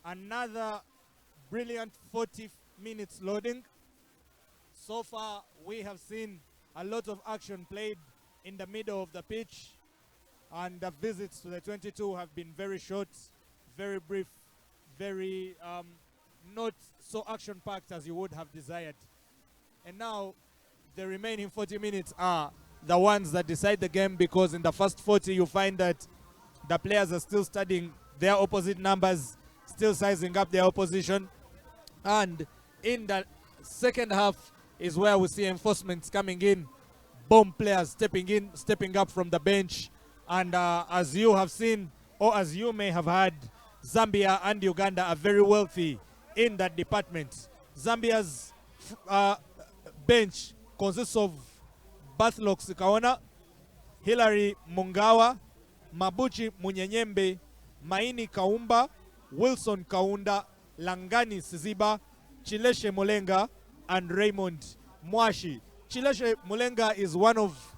Another brilliant 40 minutes loading. So far, we have seen a lot of action played in the middle of the pitch, and the visits to the 22 have been very short, very brief, very not so action-packed as you would have desired. And now, the remaining 40 minutes are the ones that decide the game, because in the first 40 you find that the players are still studying their opposite numbers, still sizing up their opposition. And in the second half is where we see enforcements coming in, bomb players stepping up from the bench. And as you have seen, or as you may have heard, Zambia and Uganda are very wealthy in that department. Zambia's bench consists of Deadlock Sikaona, Hilary Mungawa, Mabuchi Munyenyembe, Maini Kaumba, Wilson Kaunda, Langani Siziba, Chileshe Mulenga, and Raymond Mwashi. Chileshe Mulenga is one of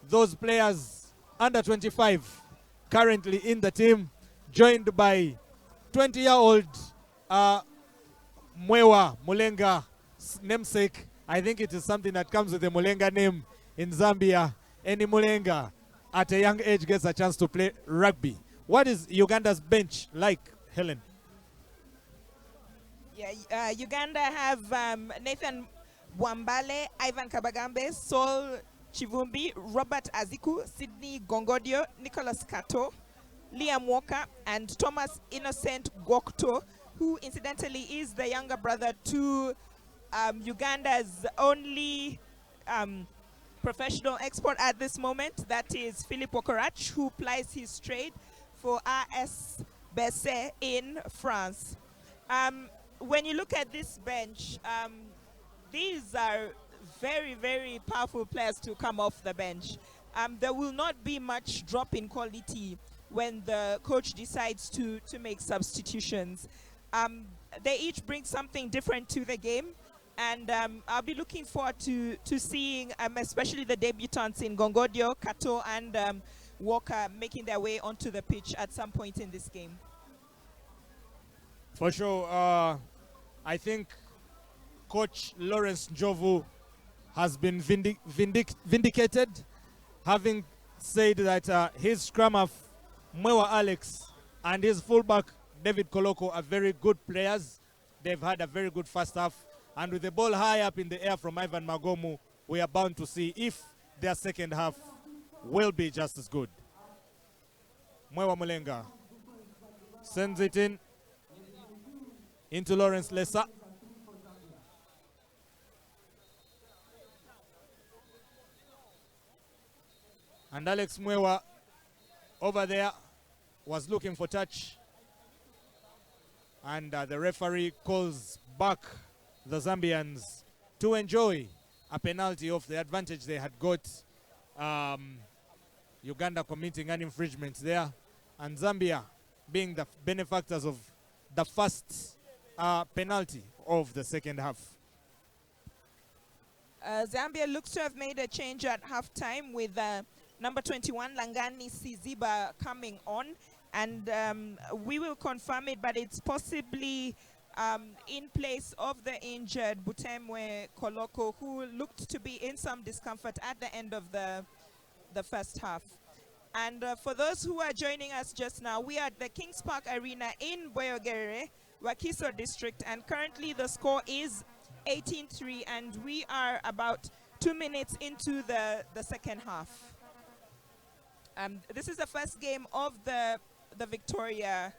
those players under 25 currently in the team, joined by 20-year-old Mwewa Mulenga namesake. I think it is something that comes with the Mulenga name in Zambia. Any Mulenga at a young age gets a chance to play rugby. What is Uganda's bench like, Helen? Yeah, Uganda have Nathan Wambale, Ivan Kabagambe, Saul Chivumbi, Robert Aziku, Sydney Gongodio, Nicholas Kato, Liam Walker, and Thomas Innocent Gokto, who incidentally is the younger brother to Uganda's only professional export at this moment. That is Philip Okorach, who plies his trade for AS Besset in France. When you look at this bench, these are very, very powerful players to come off the bench. There will not be much drop in quality when the coach decides to make substitutions. They each bring something different to the game, and I'll be looking forward to seeing especially the debutants in Gongodio, Kato, and Walker making their way onto the pitch at some point in this game. For sure. I think Coach Lawrence Njovu has been vindicated, having said that his scrum half, Mwewa Alex, and his fullback, David Koloko, are very good players. They've had a very good first half. And with the ball high up in the air from Ivan Magomu, we are bound to see if their second half will be just as good. Mwewa Mulenga sends it in into Lawrence Lesa. And Alex Mwewa over there was looking for touch. And the referee calls back the Zambians to enjoy a penalty of the advantage they had got. Uganda committing an infringement there, and Zambia being the benefactors of the first penalty of the second half. Zambia looks to have made a change at halftime with number 21, Langani Siziba, coming on. And we will confirm it, but it's possibly in place of the injured Butemwe Koloko, who looked to be in some discomfort at the end of the first half. And for those who are joining us just now, we are at the Kings Park Arena in Boyogere, Wakiso District, and currently the score is 18-3, and we are about 2 minutes into the second half. This is the first game of the Victoria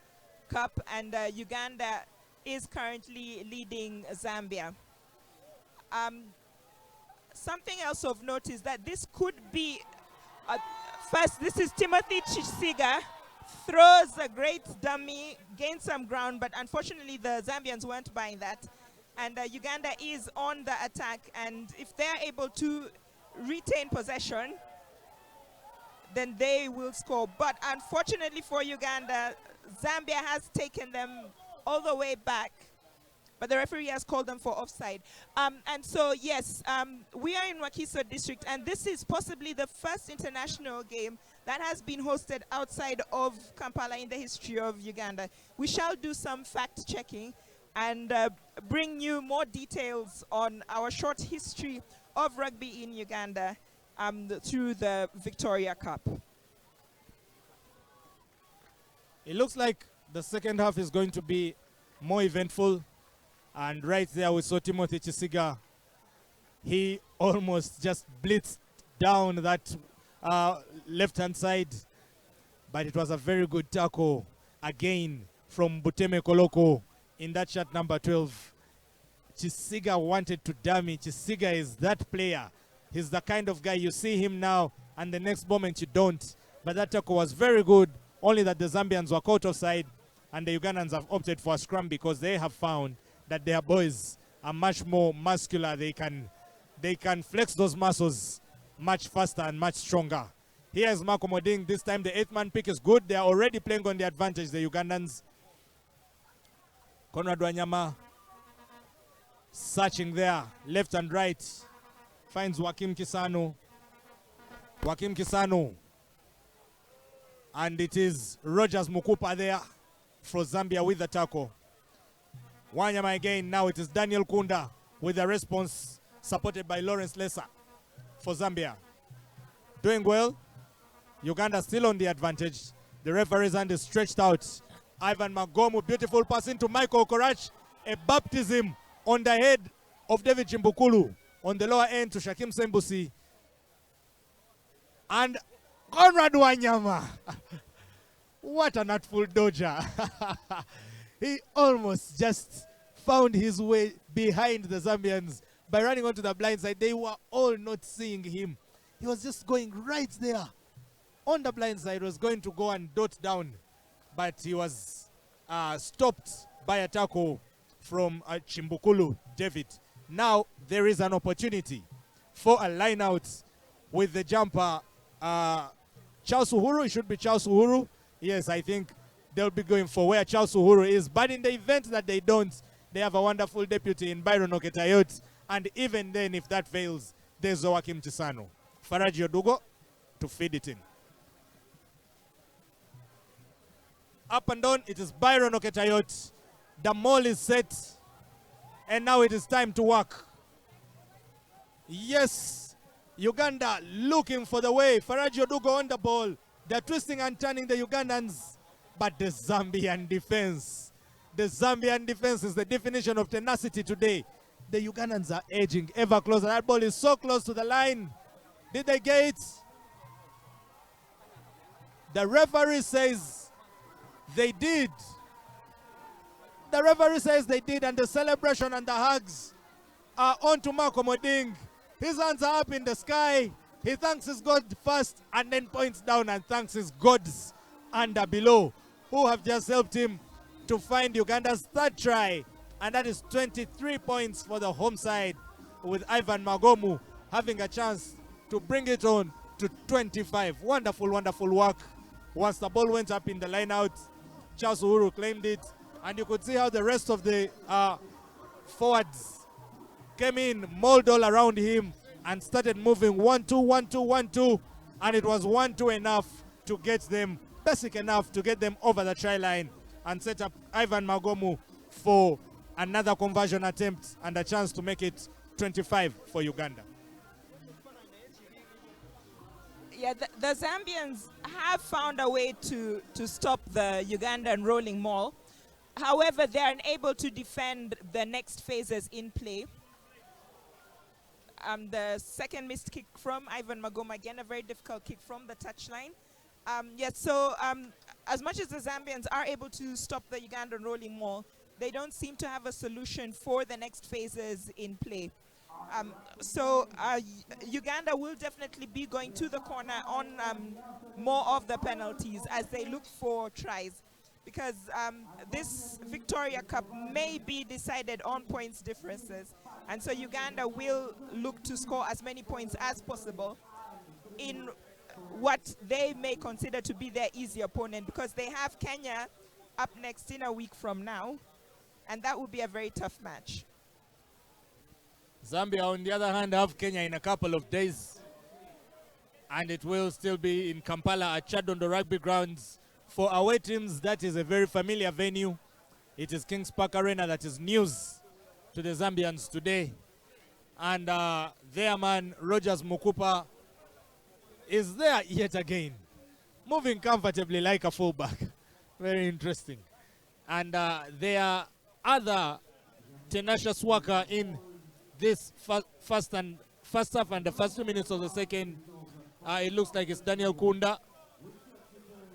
Cup, and Uganda is currently leading Zambia. Something else of note is that this could be, first, this is Timothy Chisiga, throws a great dummy, gains some ground, but unfortunately the Zambians weren't buying that. And Uganda is on the attack, and if they're able to retain possession, then they will score. But unfortunately for Uganda, Zambia has taken them all the way back, but the referee has called them for offside. And so, yes, we are in Wakiso District, and this is possibly the first international game that has been hosted outside of Kampala in the history of Uganda. We shall do some fact checking and bring you more details on our short history of rugby in Uganda through the Victoria Cup. It looks like the second half is going to be more eventful. And right there we saw Timothy Chisiga. He almost just blitzed down that left-hand side. But it was a very good tackle again from Buteme Koloko in that shot number 12. Chisiga wanted to dummy. Chisiga is that player. He's the kind of guy you see him now and the next moment you don't. But that tackle was very good. Only that the Zambians were caught offside and the Ugandans have opted for a scrum because they have found that their boys are much more muscular. They can flex those muscles much faster and much stronger. Here's Marco Moding. This time the 8th man pick is good. They are already playing on the advantage, the Ugandans. Conrad Wanyama searching there, left and right. Finds Wakim Kisano. Wakim Kisano. And it is Rogers Mukupa there for Zambia with the tackle. Wanyama again. Now it is Daniel Kunda with a response supported by Lawrence Lesser for Zambia. Doing well. Uganda still on the advantage. The referee's hand is stretched out. Ivan Magomu, beautiful pass into Michael Korach. A baptism on the head of David Chimbukulu. On the lower end to Shakim Sembusi. And Conrad Wanyama. What an artful dodger. He almost just found his way behind the Zambians by running onto the blind side. They were all not seeing him. He was just going right there on the blind side, was going to go and dot down, but he was stopped by a tackle from Chimbukulu David. Now there is an opportunity for a line out with the jumper. Charles Uhuru, it should be Charles Uhuru. Yes, I think they'll be going for where Charles Uhuru is. But in the event that they don't, they have a wonderful deputy in Byron Oketayot. And even then, if that fails, there's Joaquim Chisano. Faraji Odugo to feed it in. Up and down, it is Byron Oketayot. The maul is set. And now it is time to work. Yes, Uganda looking for the way. Faraji Odugo on the ball. They're twisting and turning the Ugandans. But the Zambian defense. The Zambian defense is the definition of tenacity today. The Ugandans are edging ever closer. That ball is so close to the line. Did they get it? The referee says they did. The referee says they did, and the celebration and the hugs are on to Marco Moding. His hands are up in the sky. He thanks his God first and then points down and thanks his gods under below who have just helped him to find Uganda's third try. And that is 23 points for the home side, with Ivan Magomu having a chance to bring it on to 25. Wonderful, wonderful work. Once the ball went up in the line out, Charles Uhuru claimed it. And you could see how the rest of the forwards came in, mauled all around him, and started moving 1-2, 1-2, 1-2. And it was 1-2 enough to get them, basic enough to get them over the try line and set up Ivan Magomu for another conversion attempt and a chance to make it 25 for Uganda. Yeah, the Zambians have found a way to stop the Ugandan rolling maul. However, they are unable to defend the next phases in play. The second missed kick from Ivan Magoma, again, a very difficult kick from the touchline. As much as the Zambians are able to stop the Ugandan rolling maul, they don't seem to have a solution for the next phases in play. Uganda will definitely be going to the corner on more of the penalties as they look for tries, because this Victoria Cup may be decided on points differences, and so Uganda will look to score as many points as possible in what they may consider to be their easy opponent, because they have Kenya up next in a week from now, and that would be a very tough match. Zambia, on the other hand, have Kenya in a couple of days. And it will still be in Kampala at Chadondo Rugby Grounds. For away teams, that is a very familiar venue. It is Kings Park Arena that is news to the Zambians today. And their man, Rogers Mukupa, is there yet again, moving comfortably like a fullback. Very interesting. And their other tenacious worker in this first half and the first 2 minutes of the second, it looks like it's Daniel Kunda.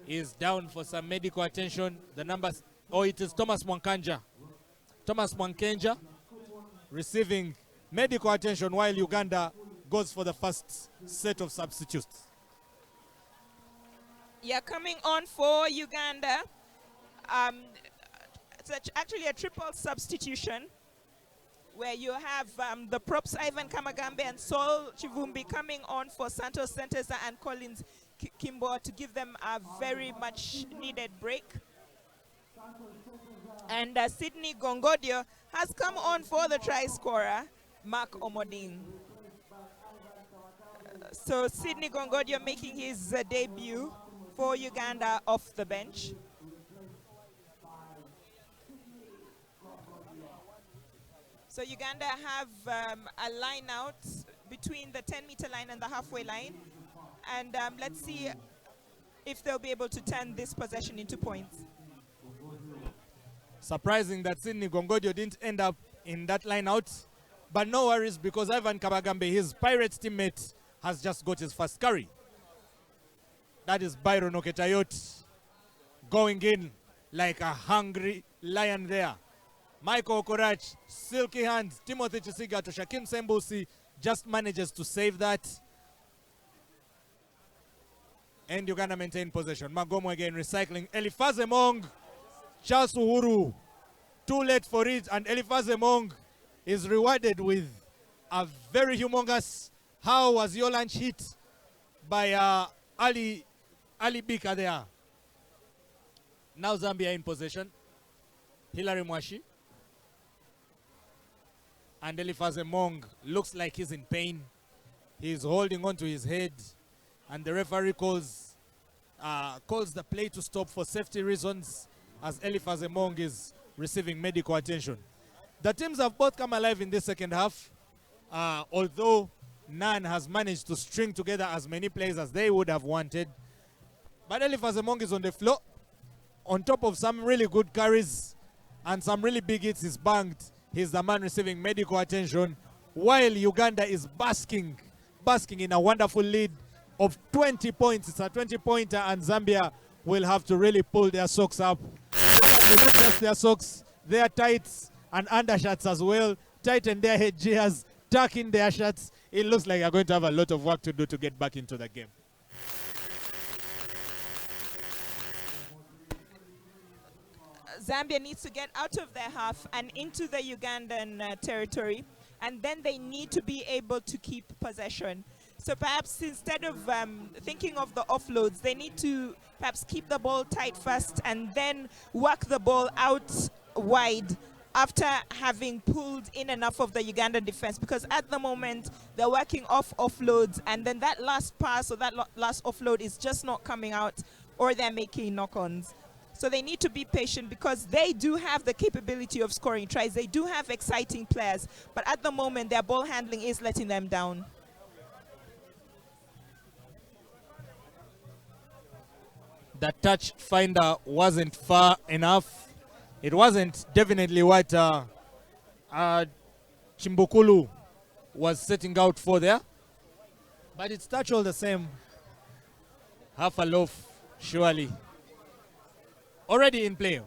He's down for some medical attention. The numbers, it is Thomas Mwankanja. Thomas Mwankenja receiving medical attention while Uganda goes for the first set of substitutes. Yeah, coming on for Uganda. It's actually a triple substitution where you have the props Ivan Kamagambe and Saul Chivumbi coming on for Santos Sentesa and Collins Kimbo to give them a very much needed break. And Sydney Gongodio has come on for the try scorer, Mark Omodin. So Sydney Gongodio making his debut for Uganda off the bench. So Uganda have a line out between the 10-meter line and the halfway line. And let's see if they'll be able to turn this possession into points. Surprising that Sydney Gongodio didn't end up in that line out. But no worries, because Ivan Kabagambe, his Pirates teammate, has just got his first carry. That is Byron Oketayot going in like a hungry lion there. Michael Okorach, silky hands. Timothy Chisiga to Shakim Sembusi just manages to save that. And Uganda maintain possession. Magomo again recycling. Elifaze Mong, Charles Uhuru. Too late for it, and Elifaze Mong is rewarded with a very humongous how was your lunch hit by Ali Bika there. Now Zambia in possession. Hilary Mwashi. And Elifaze Mong looks like he's in pain. He's holding on to his head. And the referee calls the play to stop for safety reasons as Elifaze Mong is receiving medical attention. The teams have both come alive in this second half, although none has managed to string together as many players as they would have wanted. But Elifaze Mong is on the floor, on top of some really good carries and some really big hits. He's banged. He's the man receiving medical attention, while Uganda is basking in a wonderful lead of 20 points. It's a 20-pointer, and Zambia will have to really pull their socks up. Not just their socks, their tights and undershirts as well. Tighten their headgears, tuck in their shirts. It looks like they're going to have a lot of work to do to get back into the game. Zambia needs to get out of their half and into the Ugandan territory, and then they need to be able to keep possession. So perhaps instead of thinking of the offloads, they need to perhaps keep the ball tight first and then work the ball out wide after having pulled in enough of the Ugandan defense, because at the moment they're working off offloads, and then that last pass or that last offload is just not coming out, or they're making knock-ons. So they need to be patient, because they do have the capability of scoring tries. They do have exciting players, but at the moment their ball handling is letting them down. The touch finder wasn't far enough. It wasn't definitely what Chimbukulu was setting out for there. But it's touch all the same. Half a loaf, surely. Already in play.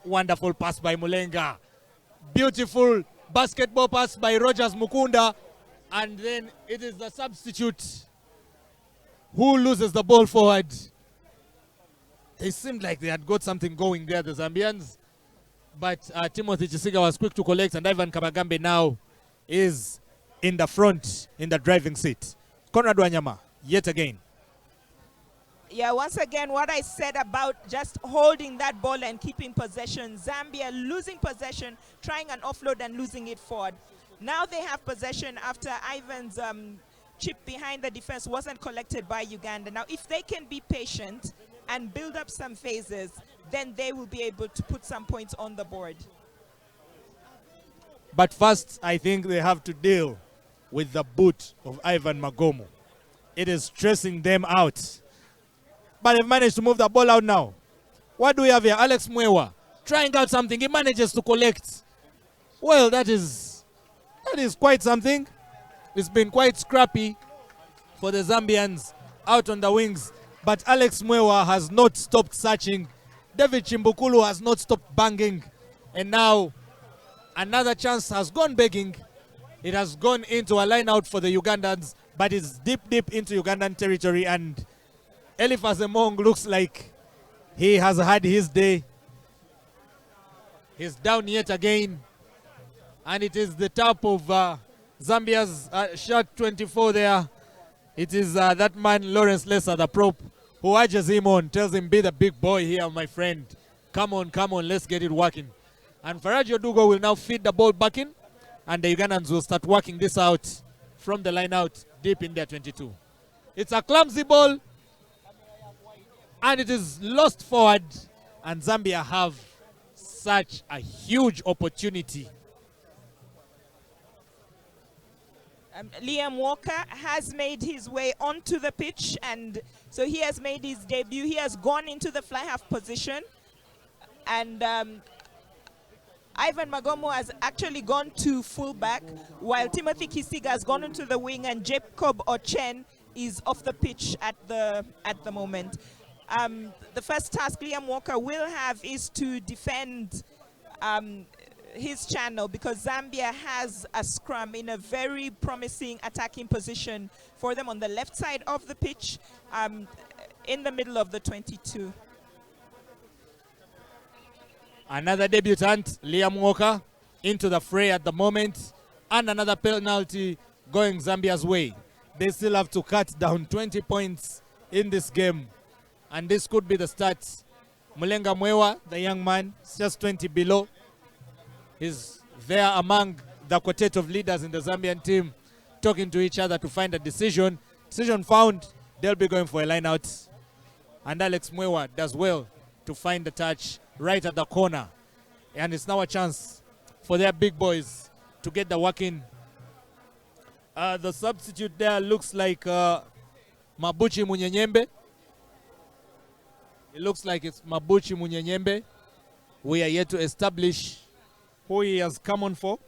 Wonderful pass by Mulenga. Beautiful basketball pass by Rogers Mukunda. And then it is the substitute who loses the ball forward. They seemed like they had got something going there, the Zambians. But Timothy Chisiga was quick to collect, and Ivan Kabagambe now is in the front, in the driving seat. Conrad Wanyama, yet again. Yeah, once again, what I said about just holding that ball and keeping possession. Zambia losing possession, trying an offload and losing it forward. Now they have possession after Ivan's chip behind the defense wasn't collected by Uganda. Now, if they can be patient and build up some phases, then they will be able to put some points on the board. But first, I think they have to deal with the boot of Ivan Magomo. It is stressing them out. But they've managed to move the ball out now. What do we have here? Alex Mwewa trying out something. He manages to collect. Well, that is quite something. It's been quite scrappy for the Zambians out on the wings. But Alex Mwewa has not stopped searching. David Chimbukulu has not stopped banging. And now another chance has gone begging. It has gone into a line out for the Ugandans, but it's deep into Ugandan territory. And Eliphas Emong looks like he has had his day. He's down yet again. And it is the top of Zambia's shirt 24 there. It is that man, Lawrence Lesser, the prop, who urges him on, tells him, be the big boy here, my friend. Come on, let's get it working. And Faraji Odugo will now feed the ball back in, and the Ugandans will start working this out from the line out deep in their 22. It's a clumsy ball, and it is lost forward, and Zambia have such a huge opportunity. Liam Walker has made his way onto the pitch, and so he has made his debut. He has gone into the fly half position, and Ivan Magomo has actually gone to fullback, while Timothy Kisiga has gone into the wing, and Jacob Ochen is off the pitch at the moment. The first task Liam Walker will have is to defend his channel, because Zambia has a scrum in a very promising attacking position for them on the left side of the pitch, in the middle of the 22. Another debutant, Liam Walker, into the fray at the moment, and another penalty going Zambia's way. They still have to cut down 20 points in this game, and this could be the start. Mulenga Mwewa, the young man, is just 20 below. He's there among the quartet of leaders in the Zambian team, talking to each other to find a decision. Decision found, they'll be going for a line out. And Alex Mwewa does well to find the touch right at the corner. And it's now a chance for their big boys to get the work in. The substitute there looks like Mabuchi Munyenyembe. It looks like it's Mabuchi Munyenyembe. We are yet to establish who he has come on for.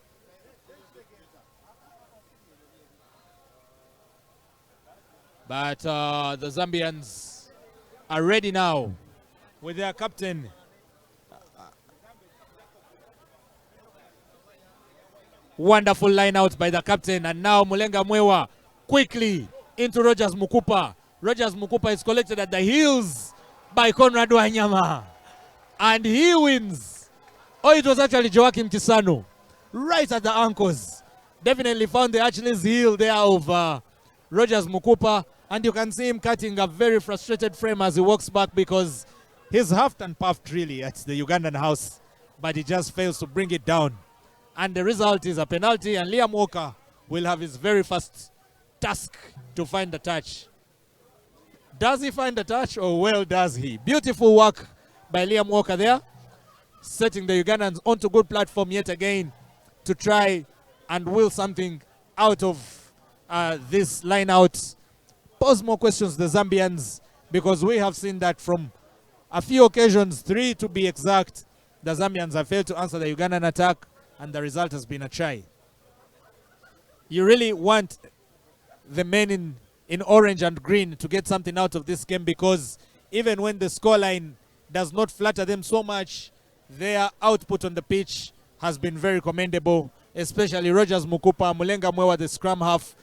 But the Zambians are ready now with their captain. Wonderful line out by the captain. And now Mulenga Mwewa quickly into Rogers Mukupa. Rogers Mukupa is collected at the heels by Conrad Wanyama. And he wins. Oh, it was actually Joaquim Kisano, right at the ankles. Definitely found the Achilles heel there of Rogers Mukupa. And you can see him cutting a very frustrated frame as he walks back, because he's huffed and puffed really at the Ugandan house, but he just fails to bring it down. And the result is a penalty, and Liam Walker will have his very first task to find the touch. Does he find the touch, or well does he? Beautiful work by Liam Walker there, setting the Ugandans onto good platform yet again to try and will something out of this line out. Pose more questions to the Zambians, because we have seen that from a few occasions, 3 to be exact, the Zambians have failed to answer the Ugandan attack, and the result has been a try. You really want the men in orange and green to get something out of this game, because even when the scoreline does not flatter them so much, their output on the pitch has been very commendable, especially Rogers Mukupa, Mulenga Mwewa, the scrum half,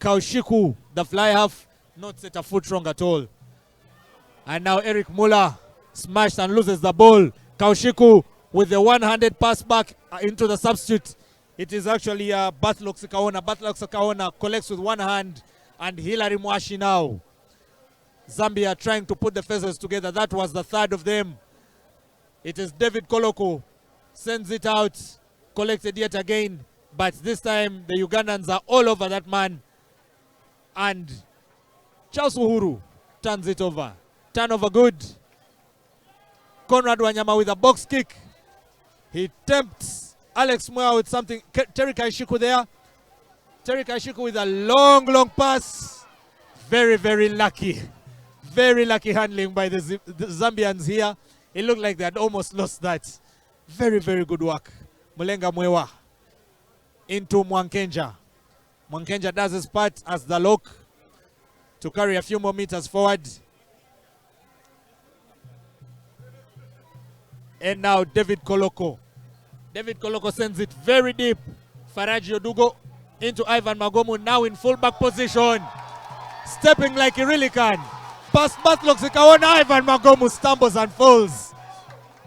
Kaushiku, the fly half, not set a foot wrong at all. And now Eric Muller smashed and loses the ball. Kaushiku with the one-handed pass back into the substitute. It is actually Batlok Sikaona. Batlok Sikaona collects with one hand, and Hilary Mwashi now. Zambia trying to put the faces together. That was the third of them. It is David Koloko. Sends it out. Collected yet again But this time, the Ugandans are all over that man. And Charles Uhuru turns it over. Turnover good. Conrad Wanyama with a box kick. He tempts Alex Moya with something. Terry Kaishiku there. Terry Kaishiku with a long, long pass. Very, very lucky. Very lucky handling by the Zambians here. It looked like they had almost lost that. Very, very good work. Mulenga Mwewa into Mwankenja. Mwankenja does his part as the lock to carry a few more meters forward. And now David Koloko. David Koloko sends it very deep. Faraji Odugo into Ivan Magomu, now in fullback position. Stepping like he really can. Past Batlocks, Ivan Magomu stumbles and falls.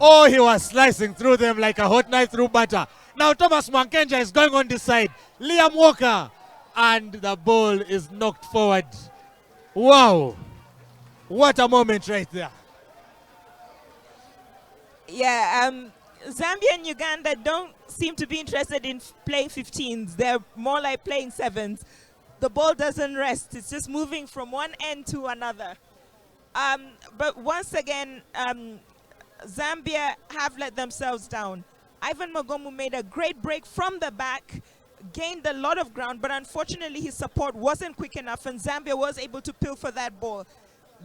Oh, he was slicing through them like a hot knife through butter. Now Thomas Mwankenja is going on this side. Liam Walker. And the ball is knocked forward. Wow. What a moment right there. Yeah, Zambia and Uganda don't seem to be interested in playing 15s. They're more like playing 7s. The ball doesn't rest. It's just moving from one end to another. But once again, Zambia have let themselves down. Ivan Magomu made a great break from the back, gained a lot of ground, but unfortunately his support wasn't quick enough and Zambia was able to pilfer that ball.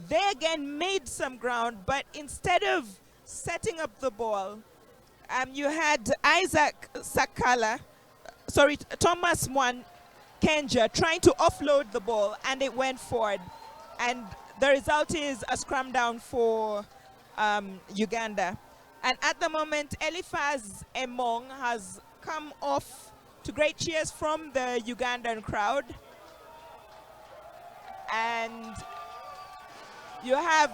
They again made some ground, but instead of setting up the ball, you had Thomas Mwankenja trying to offload the ball, and it went forward. And the result is a scrum down for Uganda. And at the moment, Eliphaz Emong has come off to great cheers from the Ugandan crowd. And you have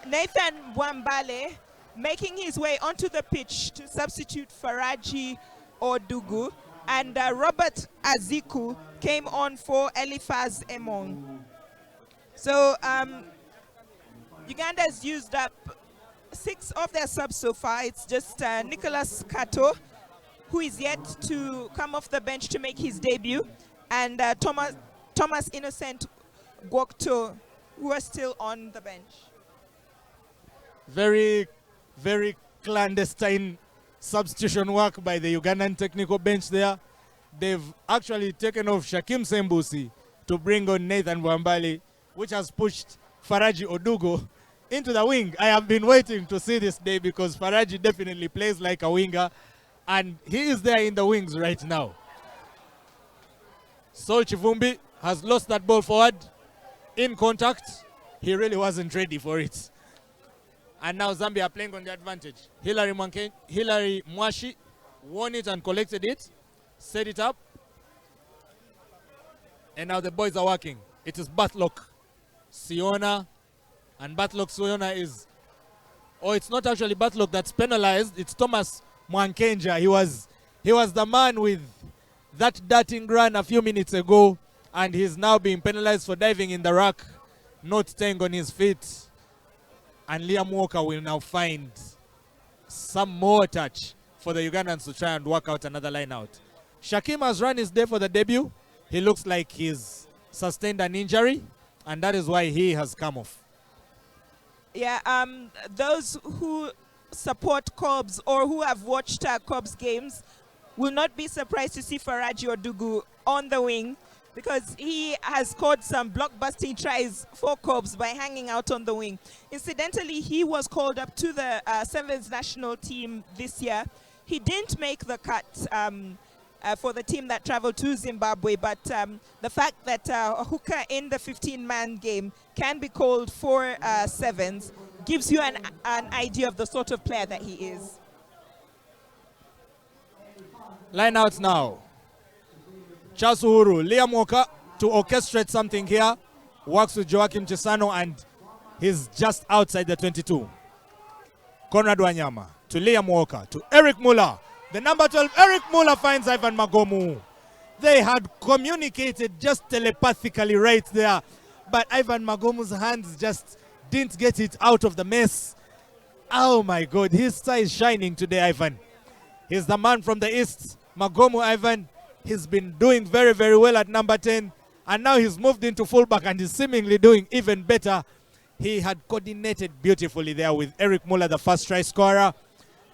Nathan Wambale making his way onto the pitch to substitute Faraji Odugu, and Robert Aziku came on for Eliphaz Emong. So Uganda has used up 6 of their subs so far. It's just Nicholas Kato, who is yet to come off the bench to make his debut, and Thomas Innocent Gwokto, who are still on the bench. Very, very clandestine substitution work by the Ugandan technical bench there. They've actually taken off Shakim Sembusi to bring on Nathan Wambali, which has pushed Faraji Odugo into the wing. I have been waiting to see this day because Faraji definitely plays like a winger, and he is there in the wings right now. Sol Chivumbi has lost that ball forward in contact. He really wasn't ready for it. And now Zambia are playing on the advantage. Hilary Mwashi won it and collected it, set it up, and now the boys are working. It is Batlock Siona, and Batlock Siona is, it's not actually Batlock that's penalized, it's Thomas Mwankenja. He was the man with that darting run a few minutes ago, and he's now being penalized for diving in the rack, not staying on his feet. And Liam Walker will now find some more touch for the Ugandans to try and work out another line out. Shakim has run his day for the debut. He looks like he's sustained an injury, and that is why he has come off. Yeah, those who support Cobbs or who have watched Cobbs games will not be surprised to see Faraji Odugu on the wing, because he has scored some blockbusting tries for Cobbs by hanging out on the wing. Incidentally, he was called up to the Sevens national team this year. He didn't make the cut for the team that traveled to Zimbabwe, but the fact that a hooker in the 15-man game can be called for Sevens gives you an idea of the sort of player that he is. Line out now. Charles Uhuru, Liam Walker to orchestrate something here, works with Joachim Chisano, and he's just outside the 22. Conrad Wanyama to Liam Walker to Eric Muller. The number 12, Eric Muller, finds Ivan Magomu. They had communicated just telepathically right there, but Ivan Magomu's hands just didn't get it out of the mess. Oh my God, his star is shining today, Ivan. He's the man from the East Magomu Ivan, he's been doing very, very well at number 10. And now he's moved into fullback and is seemingly doing even better. He had coordinated beautifully there with Eric Muller, the first try scorer.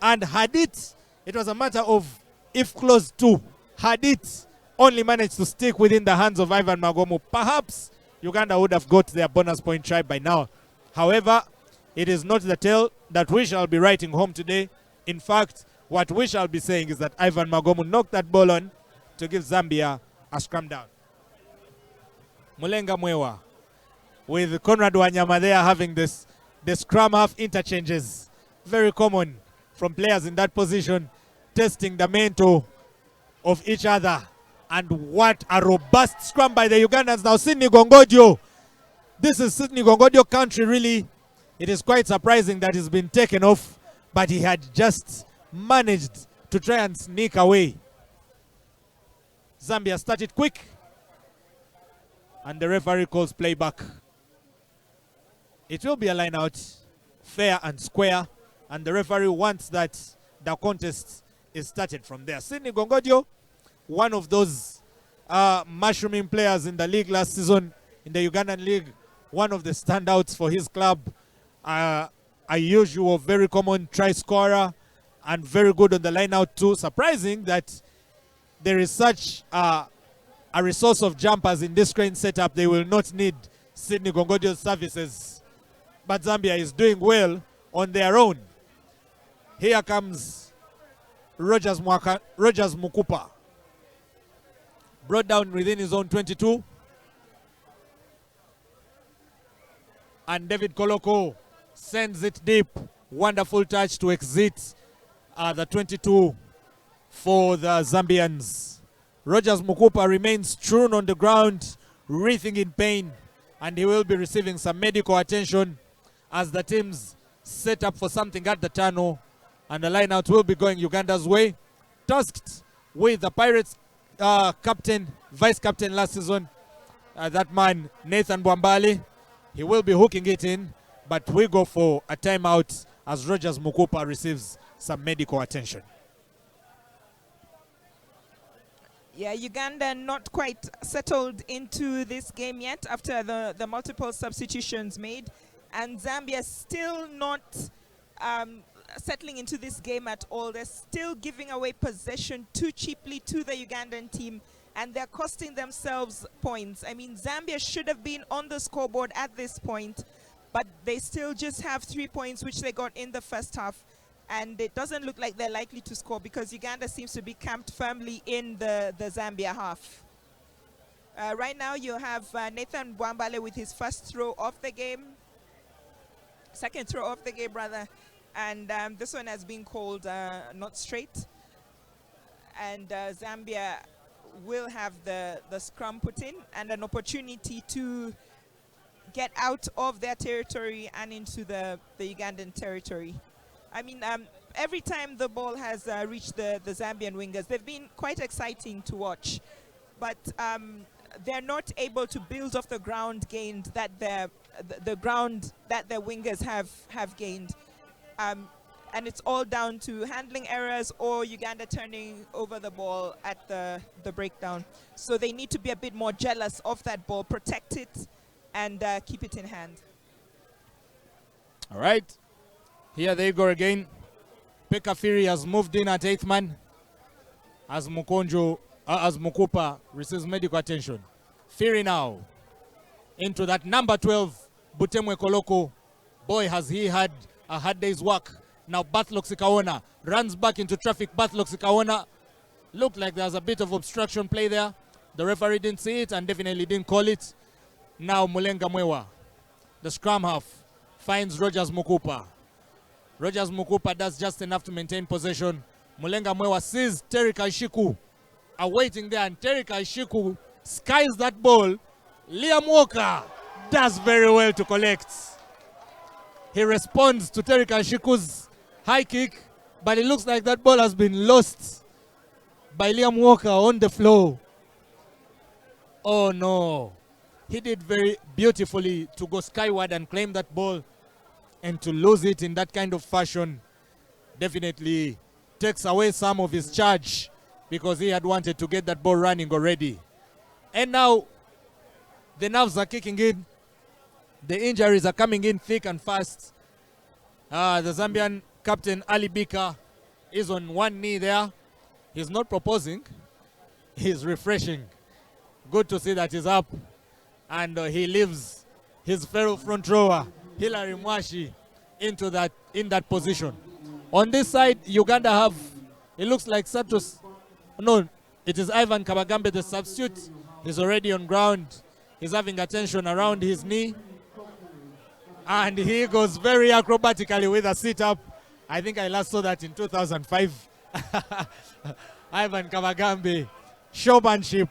And had it was a matter of if close to, had it only managed to stick within the hands of Ivan Magomu, perhaps Uganda would have got their bonus point try by now. However, it is not the tale that we shall be writing home today. In fact, what we shall be saying is that Ivan Magomu knocked that ball on to give Zambia a scrum down. Mulenga Mwewa, with Conrad Wanyama there having the scrum half interchanges. Very common from players in that position, testing the mental of each other. And what a robust scrum by the Ugandans. Now Sydney Gongodio. This is Sydney Gongodio country, really. It is quite surprising that he's been taken off, but he had just managed to try and sneak away. Zambia started quick, and the referee calls playback. It will be a line out, fair and square, and the referee wants that the contest is started from there. Sydney Gongodio, one of those mushrooming players in the league last season, in the Ugandan league, one of the standouts for his club, a usual very common try scorer, and very good on the line out too. Surprising that there is such a resource of jumpers in this crane setup. They will not need Sydney Gongodio's services. But Zambia is doing well on their own. Here comes Rogers Mukupa. Brought down within his own 22. And David Koloko sends it deep. Wonderful touch to exit the 22 for the Zambians. Rogers Mukupa remains strewn on the ground, writhing in pain, and he will be receiving some medical attention as the teams set up for something at the tunnel, and the line out will be going Uganda's way. Tasked with the Pirates captain, vice captain last season, that man Nathan Bwambali. He will be hooking it in, but we go for a timeout as Rogers Mukupa receives some medical attention. Yeah, Uganda not quite settled into this game yet after the multiple substitutions made. And Zambia still not settling into this game at all. They're still giving away possession too cheaply to the Ugandan team, and they're costing themselves points. I mean, Zambia should have been on the scoreboard at this point, but they still just have 3 points, which they got in the first half. And it doesn't look like they're likely to score because Uganda seems to be camped firmly in the Zambia half. Right now you have Nathan Bwambale with his first throw of the game. Second throw of the game, rather. And this one has been called not straight. And Zambia will have the scrum put in and an opportunity to get out of their territory and into the Ugandan territory. I mean, every time the ball has reached the Zambian wingers, they've been quite exciting to watch. But they're not able to build off the ground gained that the ground that their wingers have gained. And it's all down to handling errors or Uganda turning over the ball at the breakdown. So they need to be a bit more jealous of that ball, protect it, and keep it in hand. All right. Here they go again. Pekka Firi has moved in at 8th man as Mukupa receives medical attention. Firi now into that number 12, Butemwe Koloko. Boy, has he had a hard day's work. Now Bartlock Sikaona runs back into traffic. Bartlock Sikaona looked like there's a bit of obstruction play there. The referee didn't see it and definitely didn't call it. Now Mulenga Mwewa, the scrum half, finds Rogers Mukupa. Rogers Mukupa does just enough to maintain possession. Mulenga Mwewa sees Terry Kaishiku awaiting there, and Terry Kaishiku skies that ball. Liam Walker does very well to collect. He responds to Terry Kaishiku's high kick, but it looks like that ball has been lost by Liam Walker on the floor. Oh no. He did very beautifully to go skyward and claim that ball, and to lose it in that kind of fashion definitely takes away some of his charge because he had wanted to get that ball running already. And now the nerves are kicking in. The injuries are coming in thick and fast. The Zambian captain Ali Bika is on one knee there. He's not proposing. He's refreshing. Good to see that he's up. And he leaves his fellow front rower, Hilary Mwashi, in that position. On this side, Uganda have, it looks like Santos. No, it is Ivan Kabagambe, the substitute. He's already on ground. He's having attention around his knee. And he goes very acrobatically with a sit-up. I think I last saw that in 2005. Ivan Kabagambe, showmanship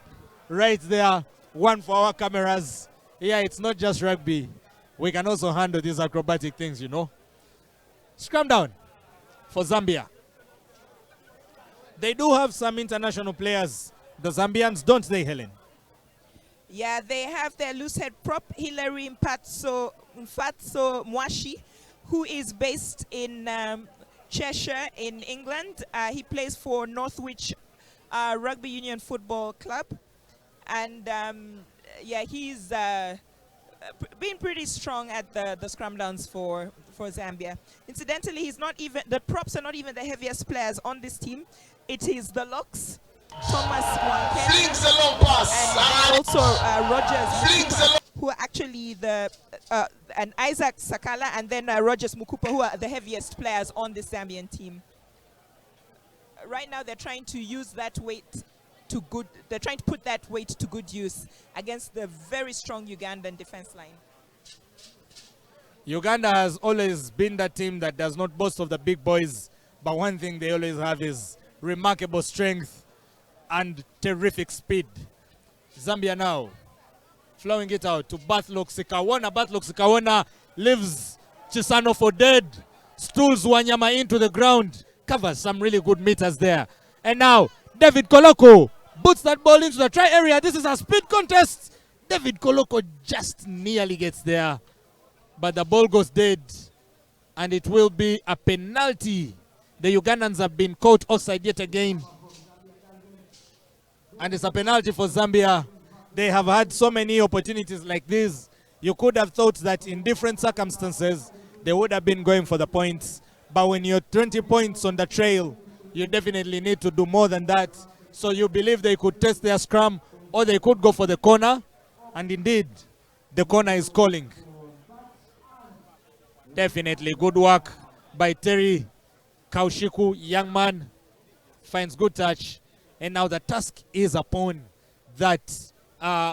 right there. One for our cameras. Yeah, it's not just rugby. We can also handle these acrobatic things, you know. Scrum down for Zambia. They do have some international players. The Zambians, don't they, Helen? Yeah, they have their loose head prop, Hilary Mfatso Mwashi, who is based in Cheshire in England. He plays for Northwich Rugby Union Football Club. And yeah, he's been pretty strong at the scrum downs for Zambia. Incidentally, he's not even, the props are not even the heaviest players on this team. It is the locks, Thomas Mwanke, and also Rogers, who are actually and Isaac Sakala, and then Rogers Mukupa, who are the heaviest players on this Zambian team. Right now, they're trying to use that weight to good. They're trying to put that weight to good use against the very strong Ugandan defense line. Uganda has always been that team that does not boast of the big boys, but one thing they always have is remarkable strength and terrific speed. Zambia now flowing it out to Deadlock Sikawona. Deadlock Sikawona leaves Chisano for dead, stools Wanyama into the ground, covers some really good meters there. And now David Koloko boots that ball into the try area. This is a speed contest. David Koloko just nearly gets there, but the ball goes dead, and it will be a penalty. The Ugandans have been caught offside yet again, and it's a penalty for Zambia. They have had so many opportunities like this. You could have thought that in different circumstances they would have been going for the points, but when you're 20 points on the trail, you definitely need to do more than that. So you believe they could test their scrum, or they could go for the corner, and indeed the corner is calling. Definitely good work by Terry Kaushiku. Young man finds good touch, and now the task is upon that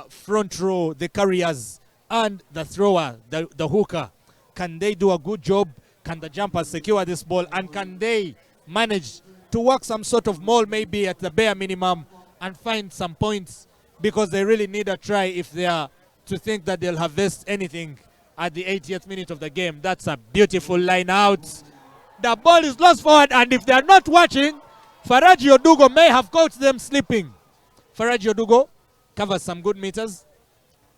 front row, the carriers and the thrower, the hooker. Can they do a good job? Can the jumpers secure this ball, and can they manage to work some sort of maul, maybe at the bare minimum, and find some points, because they really need a try if they are to think that they'll harvest anything at the 80th minute of the game. That's a beautiful line out. The ball is lost forward, and if they are not watching, Faraji Odugo may have caught them sleeping. Faraji Odugo covers some good meters,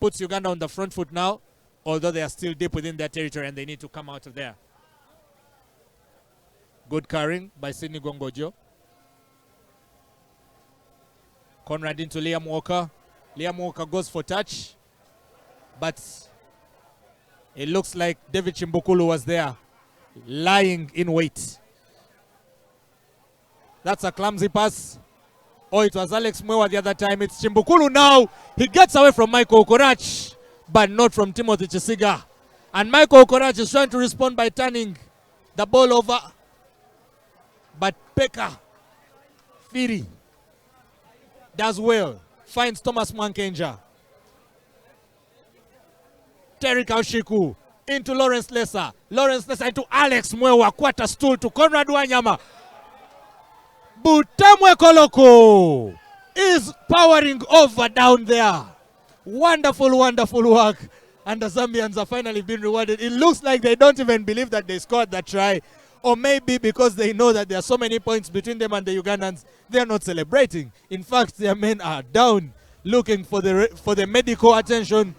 puts Uganda on the front foot now, although they are still deep within their territory and they need to come out of there. Good carrying by Sidney Gongojo. Conrad into Liam Walker. Liam Walker goes for touch, but it looks like David Chimbukulu was there, lying in wait. That's a clumsy pass. Oh, it was Alex Mwewa the other time. It's Chimbukulu now. He gets away from Michael Okorach, but not from Timothy Chisiga. And Michael Okorach is trying to respond by turning the ball over. But Pekka Firi does well. Finds Thomas Mwankenja. Terry Kaushiku into Lawrence Lesser. Lawrence Lesser into Alex Mwewa. Quarter stool to Conrad Wanyama. Butemwe Koloko is powering over down there. Wonderful, wonderful work. And the Zambians are finally being rewarded. It looks like they don't even believe that they scored that try. Or maybe because they know that there are so many points between them and the Ugandans, they are not celebrating. In fact, their men are down looking for the medical attention.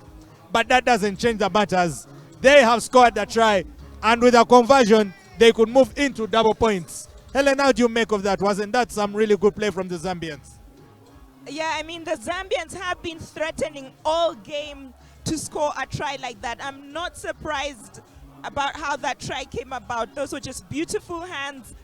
But that doesn't change the matters. They have scored the try, and with a conversion, they could move into double points. Helen, how do you make of that? Wasn't that some really good play from the Zambians? Yeah, I mean, the Zambians have been threatening all game to score a try like that. I'm not surprised about how that try came about. Those were just beautiful hands,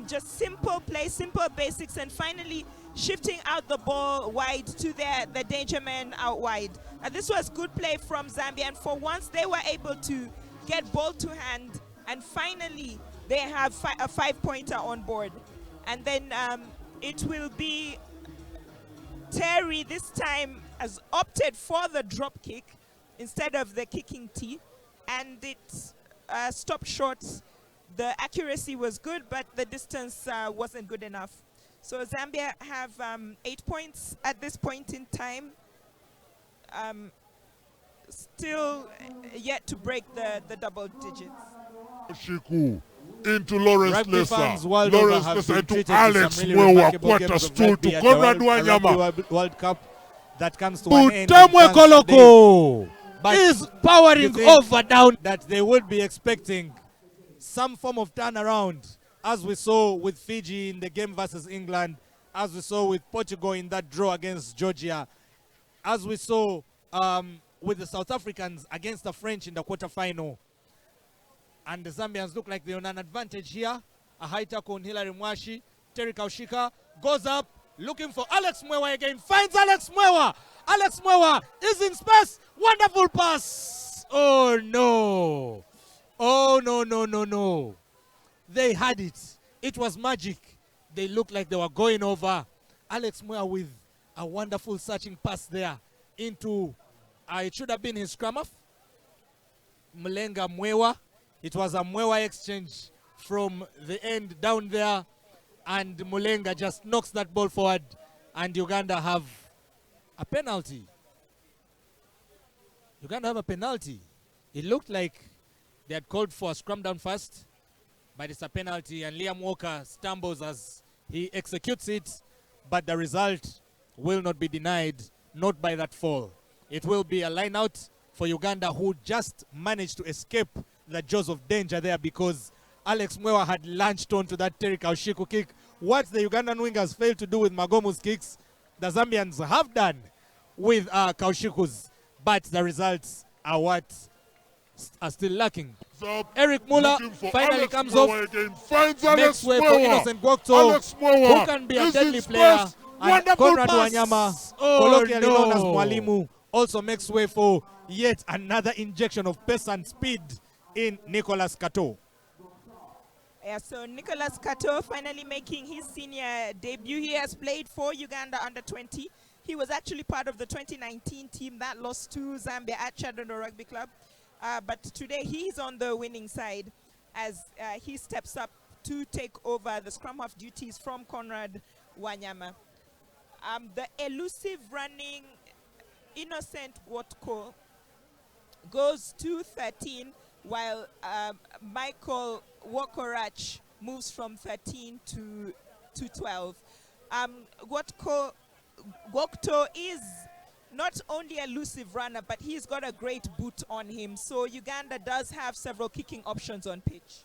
just simple play, simple basics, and finally shifting out the ball wide to the danger man out wide. This was good play from Zambia, and for once they were able to get ball to hand, and finally they have a 5-pointer on board. And then it will be Terry this time has opted for the drop kick instead of the kicking tee, and it stopped short. The accuracy was good, but the distance wasn't good enough. So Zambia have 8 points at this point in time. Still yet to break the double digits. Shiku into Lawrence Rugby fans Lesser. world over Lawrence have Lesser been to treated Alex some really Mwewa. remarkable Quarter games of stool rugby to at the Conrad Rugby Wanyama. World Cup that comes to an end. Butemwe Koloko But is powering you over down. that they would be expecting some form of turnaround, as we saw with Fiji in the game versus England, as we saw with Portugal in that draw against Georgia, as we saw with the South Africans against the French in the quarterfinal. And the Zambians look like they're on an advantage here. A high tackle on Hilary Mwashi. Terry Kaushika goes up, looking for Alex Mwewa again. Finds Alex Mwewa. Alex Mwewa is in space. Wonderful pass. Oh, no. Oh, no. They had it. It was magic. They looked like they were going over. Alex Mwewa with a wonderful searching pass there into, it should have been his scrum half. Mlenga Mwewa. It was a Mwewa exchange from the end down there, and Mulenga just knocks that ball forward, and Uganda have a penalty. Uganda have a penalty. It looked like they had called for a scrum down first, but it's a penalty, and Liam Walker stumbles as he executes it, but the result will not be denied, not by that fall. It will be a line out for Uganda, who just managed to escape the jaws of danger there because Alex Mwewa had launched onto that Terry Kaushiku kick. What the Ugandan wingers failed to do with Magomu's kicks, the Zambians have done with Kaushiku's, but the results are what are still lacking. Eric Muller finally comes off, makes way for Innocent Gwokto, who can be a deadly player, and Conrad Wanyama, colloquially known as Mwalimu, also makes way for yet another injection of pace and speed in Nicholas Kato. Yeah, so Nicholas Kato finally making his senior debut. He has played for Uganda under 20. He was actually part of the 2019 team that lost to Zambia at Chadondo Rugby Club. But today he's on the winning side as he steps up to take over the scrum half duties from Conrad Wanyama. The elusive running Innocent Gwotko goes to 13, while Michael Wokorach moves from 13 to 12. Gwokto is not only a elusive runner, but he's got a great boot on him. So Uganda does have several kicking options on pitch.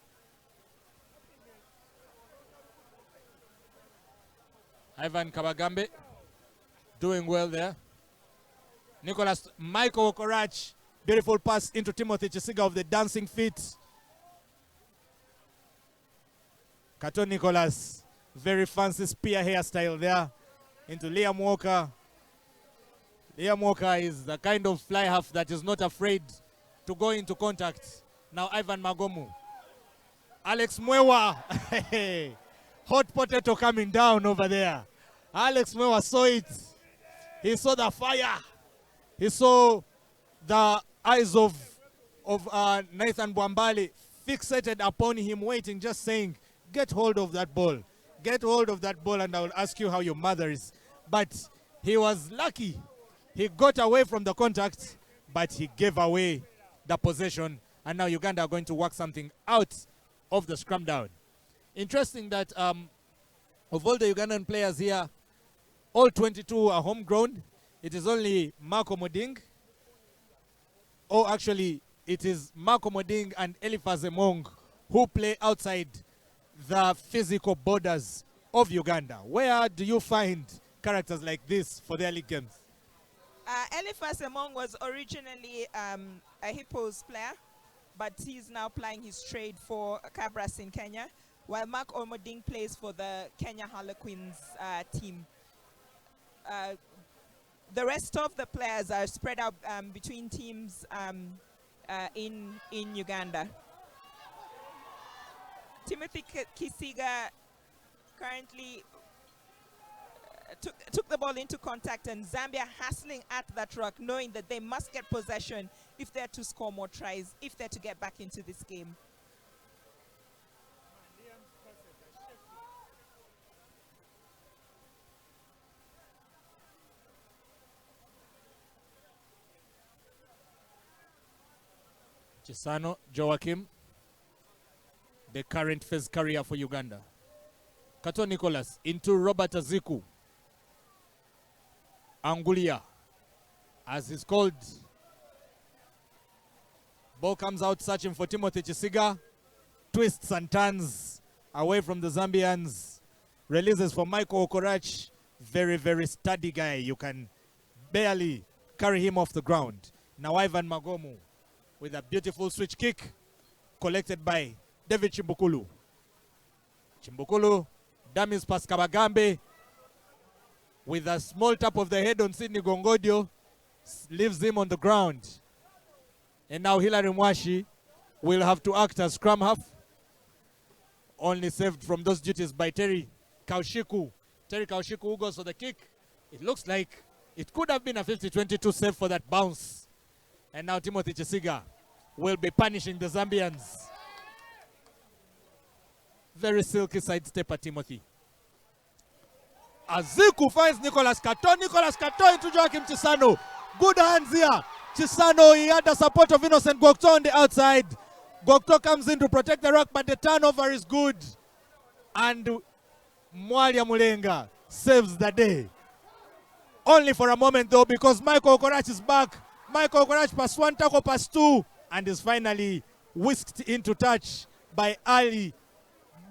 Ivan Kabagambe doing well there. Michael Wokorach, beautiful pass into Timothy Chisiga of the dancing feet. Kato Nicholas, very fancy spear hairstyle there into Liam Walker. Liam Walker is the kind of fly half that is not afraid to go into contact. Now Ivan Magomu. Alex Mwewa. Hot potato coming down over there. Alex Mwewa saw it. He saw the fire. He saw the eyes of Nathan Bwambali fixated upon him, waiting, just saying, get hold of that ball. Get hold of that ball and I will ask you how your mother is. But he was lucky. He got away from the contact, but he gave away the possession. And now Uganda are going to work something out of the scrum down. Interesting that of all the Ugandan players here, all 22 are homegrown. It is only Marco Moding. Actually, it is Marco Moding and Eliphaz Emong who play outside the physical borders of Uganda. Where do you find characters like this for their league games? Eliphas Emong was originally a Hippos player, but he's now plying his trade for Cabras in Kenya, while Mark Omoding plays for the Kenya Harlequins team. The rest of the players are spread out between teams in Uganda. Timothy Kisiga currently took the ball into contact, and Zambia hassling at that rock, knowing that they must get possession if they're to score more tries, if they're to get back into this game. Chisano Joachim, the current first carrier for Uganda. Kato Nicholas into Robert Aziku. Angulia, as he's called. Ball comes out searching for Timothy Chisiga. Twists and turns away from the Zambians. Releases for Michael Okorach. Very, very sturdy guy. You can barely carry him off the ground. Now Ivan Magomu with a beautiful switch kick collected by David Chimbukulu. Chimbukulu dummies past Kabagambe with a small tap of the head on Sidney Gongodio, leaves him on the ground. And now Hilary Mwashi will have to act as scrum half, only saved from those duties by Terry Kaushiku. Terry Kaushiku who goes for the kick. It looks like it could have been a 50-22 save for that bounce. And now Timothy Chisiga will be punishing the Zambians. Very silky sidestepper, Timothy. Aziku finds Nicholas Kato. Nicholas Kato into Joachim Chisano. Good hands here. Chisano, he had the support of Innocent Gokto on the outside. Gokto comes in to protect the rock, but the turnover is good. And Mwalia Mulenga saves the day. Only for a moment though, because Michael Okorach is back. Michael Okorach pass one, tackle pass two, and is finally whisked into touch by Ali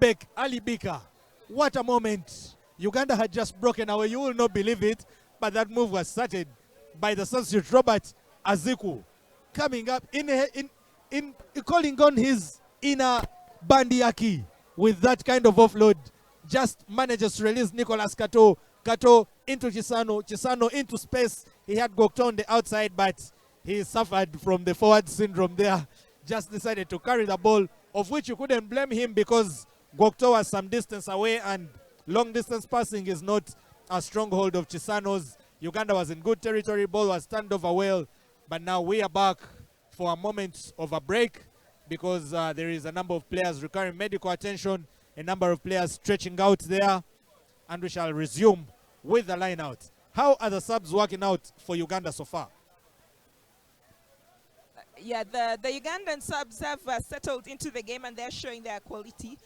Bika. What a moment. Uganda had just broken away. You will not believe it, but that move was started by the substitute Robert Aziku, coming up in calling on his inner Bandiaki with that kind of offload. Just manages to release Nicholas Kato. Kato into Chisano. Chisano into space. He had Gokto on the outside, but he suffered from the forward syndrome there. Just decided to carry the ball, of which you couldn't blame him because Gokto was some distance away, and long distance passing is not a stronghold of Chisano's. Uganda was in good territory. Ball was turned over well, but now we are back for a moment of a break because there is a number of players requiring medical attention, a number of players stretching out there, and we shall resume with the line out. How are the subs working out for Uganda so far? Yeah, the Ugandan subs have settled into the game and they're showing their quality.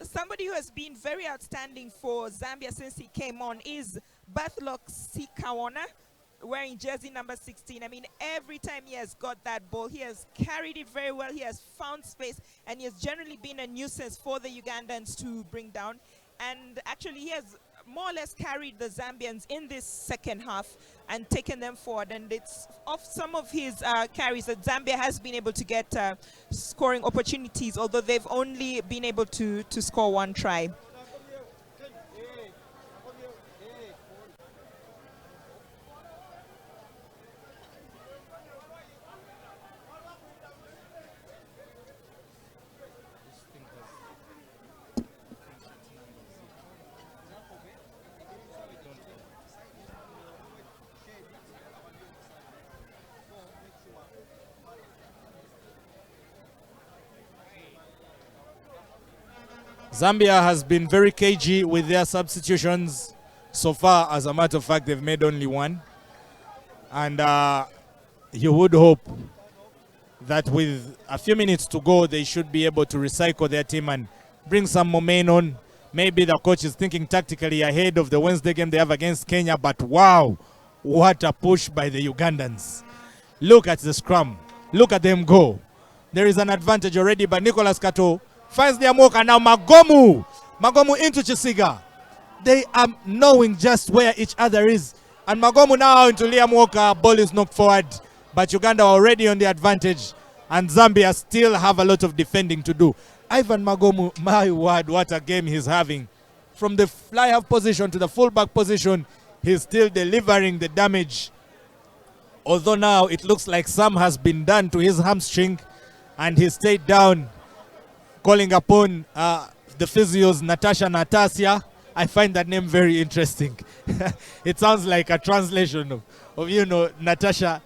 Somebody who has been very outstanding for Zambia since he came on is Deadlock Sikawana, wearing jersey number 16. I mean, every time he has got that ball, he has carried it very well. He has found space, and he has generally been a nuisance for the Ugandans to bring down. And actually, he has more or less carried the Zambians in this second half and taken them forward. And it's off some of his carries that Zambia has been able to get scoring opportunities, although they've only been able to score one try. Zambia has been very cagey with their substitutions so far. As a matter of fact, they've made only one. And you would hope that with a few minutes to go, they should be able to recycle their team and bring some momentum. Maybe the coach is thinking tactically ahead of the Wednesday game they have against Kenya. But wow, what a push by the Ugandans. Look at the scrum. Look at them go. There is an advantage already, but Nicholas Kato Finds the Amoka. Now Magomu. Magomu into Chisiga. They are knowing just where each other is. And Magomu now into Liam Walker. Ball is knocked forward. But Uganda are already on the advantage. And Zambia still have a lot of defending to do. Ivan Magomu, my word, what a game he's having. From the fly-half position to the fullback position, he's still delivering the damage. Although now it looks like some has been done to his hamstring. And he stayed down, calling upon the physios Natasha. I find that name very interesting. It sounds like a translation of Natasha.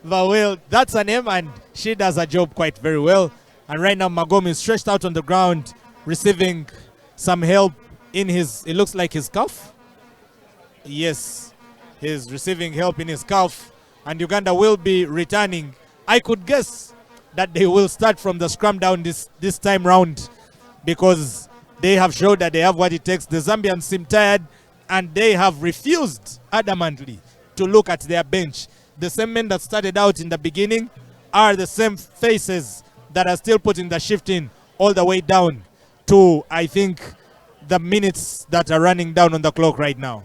But well, that's her name, and she does her job quite very well. And right now, Magomu is stretched out on the ground, receiving some help in his, it looks like his calf. Yes, he's receiving help in his calf, and Uganda will be returning. I could guess that they will start from the scrum down this time round, because they have showed that they have what it takes. The Zambians seem tired, and they have refused adamantly to look at their bench. The same men that started out in the beginning are the same faces that are still putting the shift in all the way down to, I think, the minutes that are running down on the clock right now.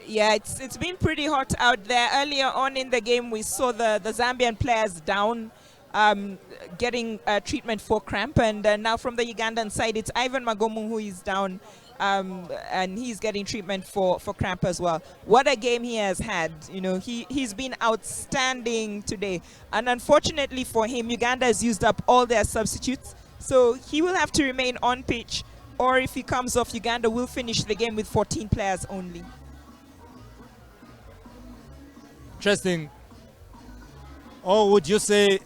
Yeah, it's been pretty hot out there. Earlier on in the game, we saw the Zambian players down, getting treatment for cramp, and now from the Ugandan side, it's Ivan Magomu who is down, and he's getting treatment for cramp as well. What a game he has had. He's been outstanding today, and unfortunately for him, Uganda has used up all their substitutes, so he will have to remain on pitch, or if he comes off, Uganda will finish the game with 14 players only. Interesting. Or would you say,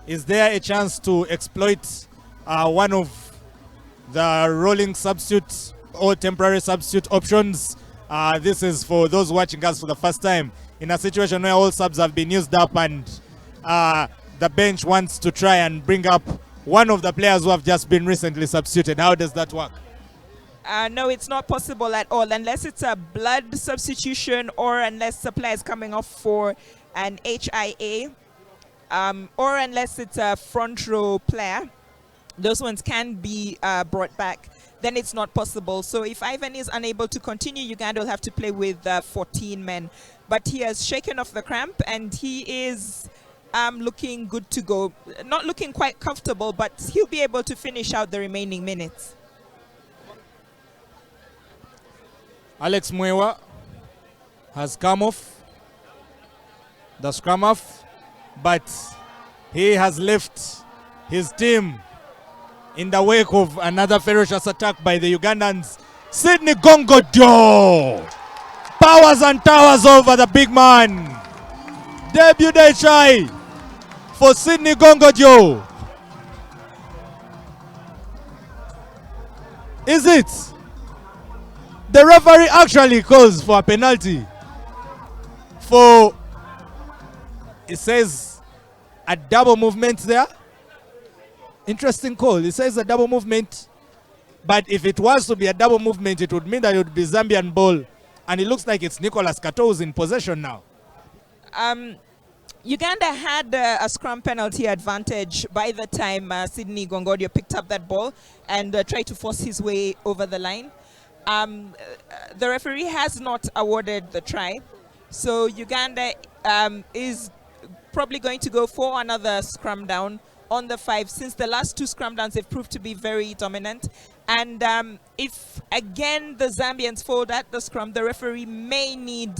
is there a chance to exploit one of the rolling substitute or temporary substitute options? This is for those watching us for the first time. In a situation where all subs have been used up and the bench wants to try and bring up one of the players who have just been recently substituted. How does that work? No, it's not possible at all, unless it's a blood substitution or unless the player is coming off for an HIA, or unless it's a front row player. Those ones can be brought back. Then it's not possible. So if Ivan is unable to continue, Uganda will have to play with 14 men. But he has shaken off the cramp, and he is looking good to go. Not looking quite comfortable, but he'll be able to finish out the remaining minutes. Alex Mwewa has come off the scrum off, but he has left his team in the wake of another ferocious attack by the Ugandans. Sydney Gongojo powers and towers over the big man. Debut day shy for Sydney Gongojo. Is it? The referee actually calls for a penalty for, it says, a double movement there. Interesting call. It says a double movement, but if it was to be a double movement, it would mean that it would be Zambian ball, and it looks like it's Nicholas Kato's in possession now. Uganda had a scrum penalty advantage by the time Sydney Gongodio picked up that ball and tried to force his way over the line. The referee has not awarded the try, so Uganda is probably going to go for another scrum down on the 5, since the last 2 scrum downs have proved to be very dominant. And if again the Zambians fold at the scrum, the referee may need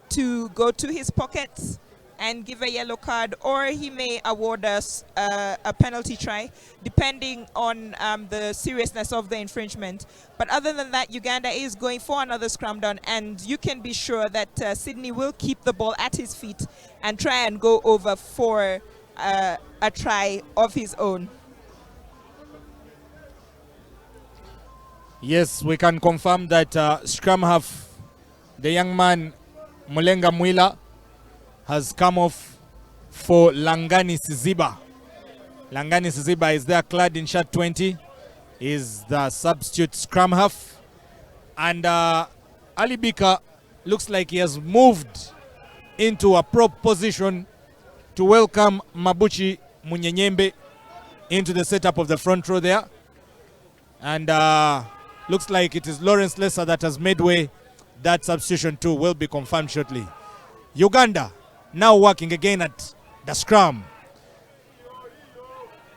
to go to his pockets and give a yellow card, or he may award us a penalty try, depending on the seriousness of the infringement. But other than that, Uganda is going for another scrum down, and you can be sure that Sydney will keep the ball at his feet and try and go over for a try of his own. Yes, we can confirm that scrum half, the young man Mulenga Mwila, has come off for Langani Siziba. Langani Siziba is there clad in shirt 20, is the substitute scrum half. And Ali Bika looks like he has moved into a prop position to welcome Mabuchi Munyenyembe into the setup of the front row there. And looks like it is Lawrence Lesser that has made way. That substitution too will be confirmed shortly. Uganda now working again at the scrum.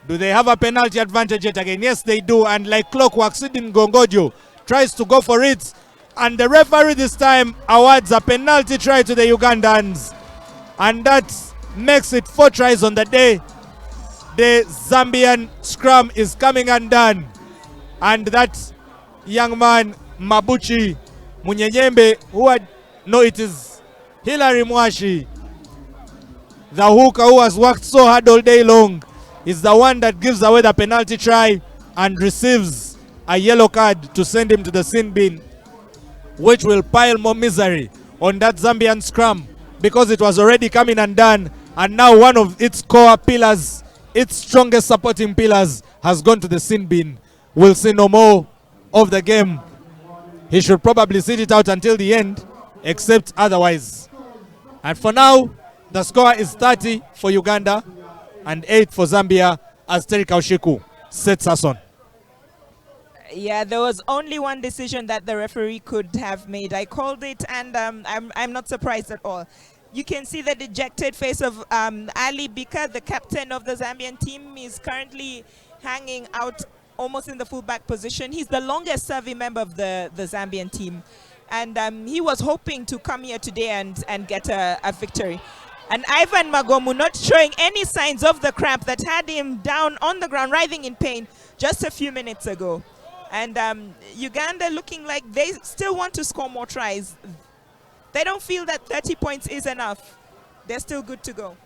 Do they have a penalty advantage yet again? Yes, they do. And like clockwork, Sidin Gongojo tries to go for it. And the referee this time awards a penalty try to the Ugandans. And that makes it 4 tries on the day. The Zambian scrum is coming undone. And that young man, Mabuchi Munyenyembe, it is Hilary Mwashi, the hooker who has worked so hard all day long, is the one that gives away the penalty try and receives a yellow card to send him to the sin bin, which will pile more misery on that Zambian scrum because it was already coming undone, and now one of its core pillars, its strongest supporting pillars, has gone to the sin bin. We'll see no more of the game. He should probably sit it out until the end, except otherwise. And for now, the score is 30 for Uganda and 8 for Zambia as Terry Kaushiku sets us on. Yeah, there was only one decision that the referee could have made. I called it, and I'm not surprised at all. You can see the dejected face of Ali Bika, the captain of the Zambian team. Is currently hanging out almost in the fullback position. He's the longest serving member of the Zambian team. And he was hoping to come here today and get a victory. And Ivan Magomu not showing any signs of the cramp that had him down on the ground, writhing in pain just a few minutes ago. And Uganda looking like they still want to score more tries. They don't feel that 30 points is enough. They're still good to go.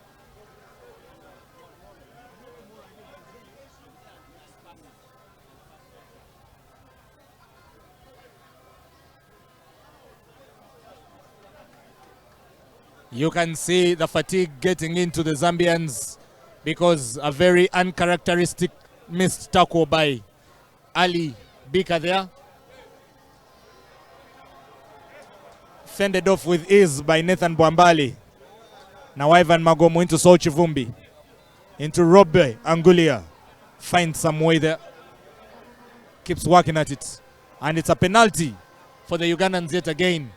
You can see the fatigue getting into the Zambians because a very uncharacteristic missed tackle by Ali Bika there. Fended off with ease by Nathan Bwambali. Now Ivan Magomo into Saul Chivumbi. Into Robe Angulia. Finds some way there. Keeps working at it. And it's a penalty for the Ugandans yet again.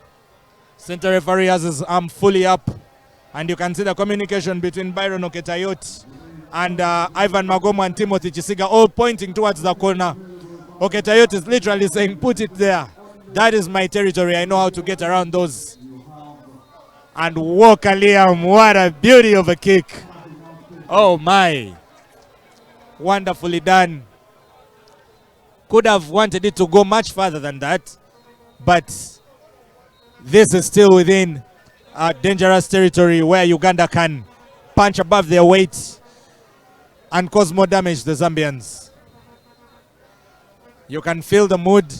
Center referee has his arm fully up, and you can see the communication between Byron Oketayot and Ivan Magomo and Timothy Chisiga all pointing towards the corner. Oketayot is literally saying, put it there. That is my territory. I know how to get around those. And Walker Liam, what a beauty of a kick. Oh my. Wonderfully done. Could have wanted it to go much further than that, but this is still within dangerous territory where Uganda can punch above their weight and cause more damage to the Zambians. You can feel the mood.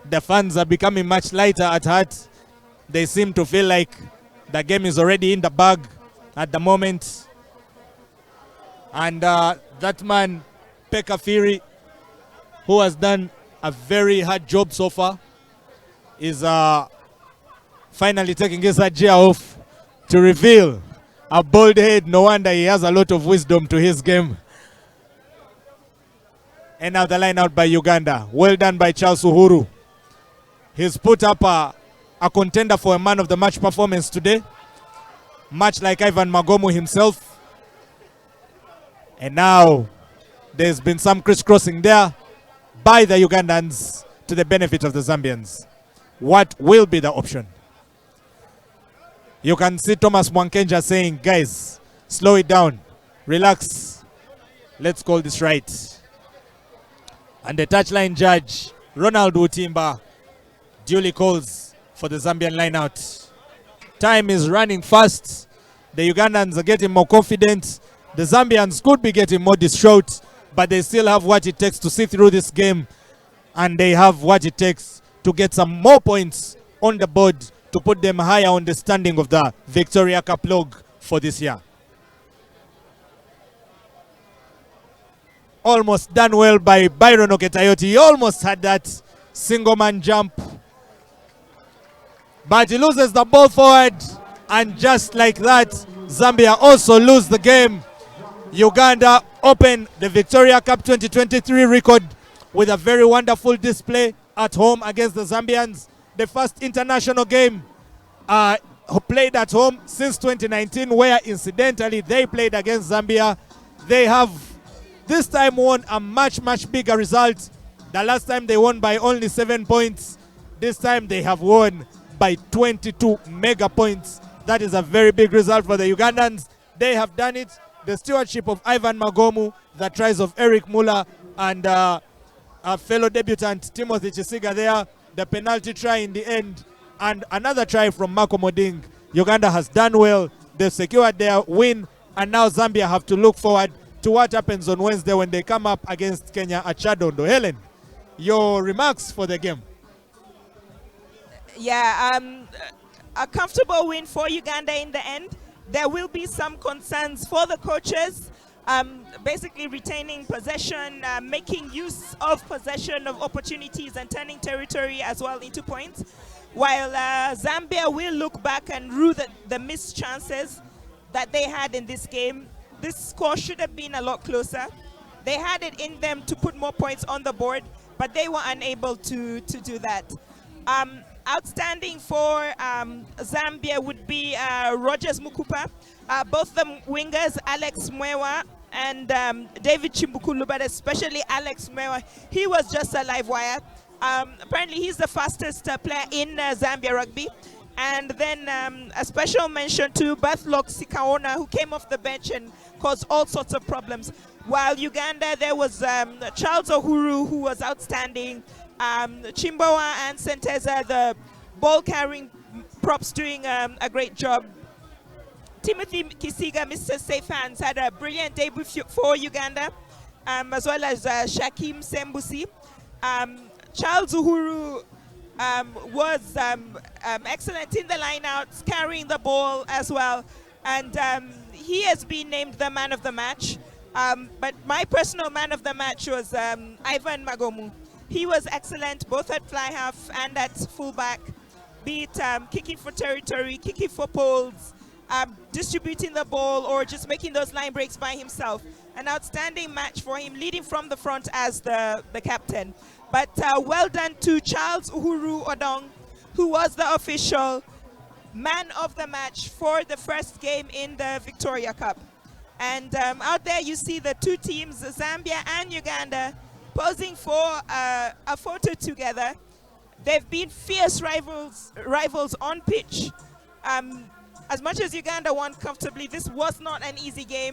The fans are becoming much lighter at heart. They seem to feel like the game is already in the bag at the moment. And that man, Pekka Firi, who has done a very hard job so far, is finally taking his gear off to reveal a bold head. No wonder he has a lot of wisdom to his game. And now the line out by Uganda. Well done by Charles Uhuru. He's put up a contender for a man of the match performance today, much like Ivan Magomo himself. And now there's been some crisscrossing there by the Ugandans to the benefit of the Zambians. What will be the option? You can see Thomas Mwankenja saying, guys, slow it down, relax, let's call this right. And the touchline judge, Ronald Utimba, duly calls for the Zambian lineout. Time is running fast. The Ugandans are getting more confident. The Zambians could be getting more distraught, but they still have what it takes to see through this game. And they have what it takes to get some more points on the board to put them higher on the standing of the Victoria Cup log for this year. Almost done well by Byron Oketayoti. He almost had that single man jump, but he loses the ball forward, and just like that, Zambia also lose the game. Uganda open the Victoria Cup 2023 record with a very wonderful display at home against the Zambians. The first international game played at home since 2019, where incidentally they played against Zambia. They have this time won a much bigger result. The last time they won by only 7 points. This time they have won by 22 mega points. That is a very big result for the Ugandans. They have done it. The stewardship of Ivan Magomu, the tries of Eric Muller, and a fellow debutant Timothy Chisiga there, the penalty try in the end, and another try from Marco Moding. Uganda has done well. They've secured their win, and now Zambia have to look forward to what happens on Wednesday when they come up against Kenya at Chadondo. Helen, your remarks for the game? Yeah, a comfortable win for Uganda in the end. There will be some concerns for the coaches, basically retaining possession, making use of possession of opportunities and turning territory as well into points, while Zambia will look back and rue the missed chances that they had in this game. This score should have been a lot closer. They had it in them to put more points on the board, but they were unable to do that. Outstanding for Zambia would be Rogers Mukupa, both the wingers, Alex Mwewa and David Chimbukulu, but especially Alex Mwewa. He was just a live wire. Apparently he's the fastest player in Zambia rugby. And then a special mention to deadlock Sikaona, who came off the bench and caused all sorts of problems. While Uganda, there was Charles Uhuru, who was outstanding. Chimbowa and Senteza, the ball-carrying props, doing a great job. Timothy Kisiga, Mr. Safe Hands, had a brilliant debut for Uganda, as well as Shakim Sembusi. Charles Uhuru was excellent in the lineouts, carrying the ball as well, and he has been named the man of the match. But my personal man of the match was Ivan Magomu. He was excellent both at fly half and at fullback, be it kicking for territory, kicking for poles, distributing the ball, or just making those line breaks by himself. An outstanding match for him, leading from the front as the captain. But well done to Charles Uhuru Odong, who was the official man of the match for the first game in the Victoria Cup. And out there you see the two teams, Zambia and Uganda, posing for a photo together. They've been fierce rivals on pitch. As much as Uganda won comfortably, this was not an easy game.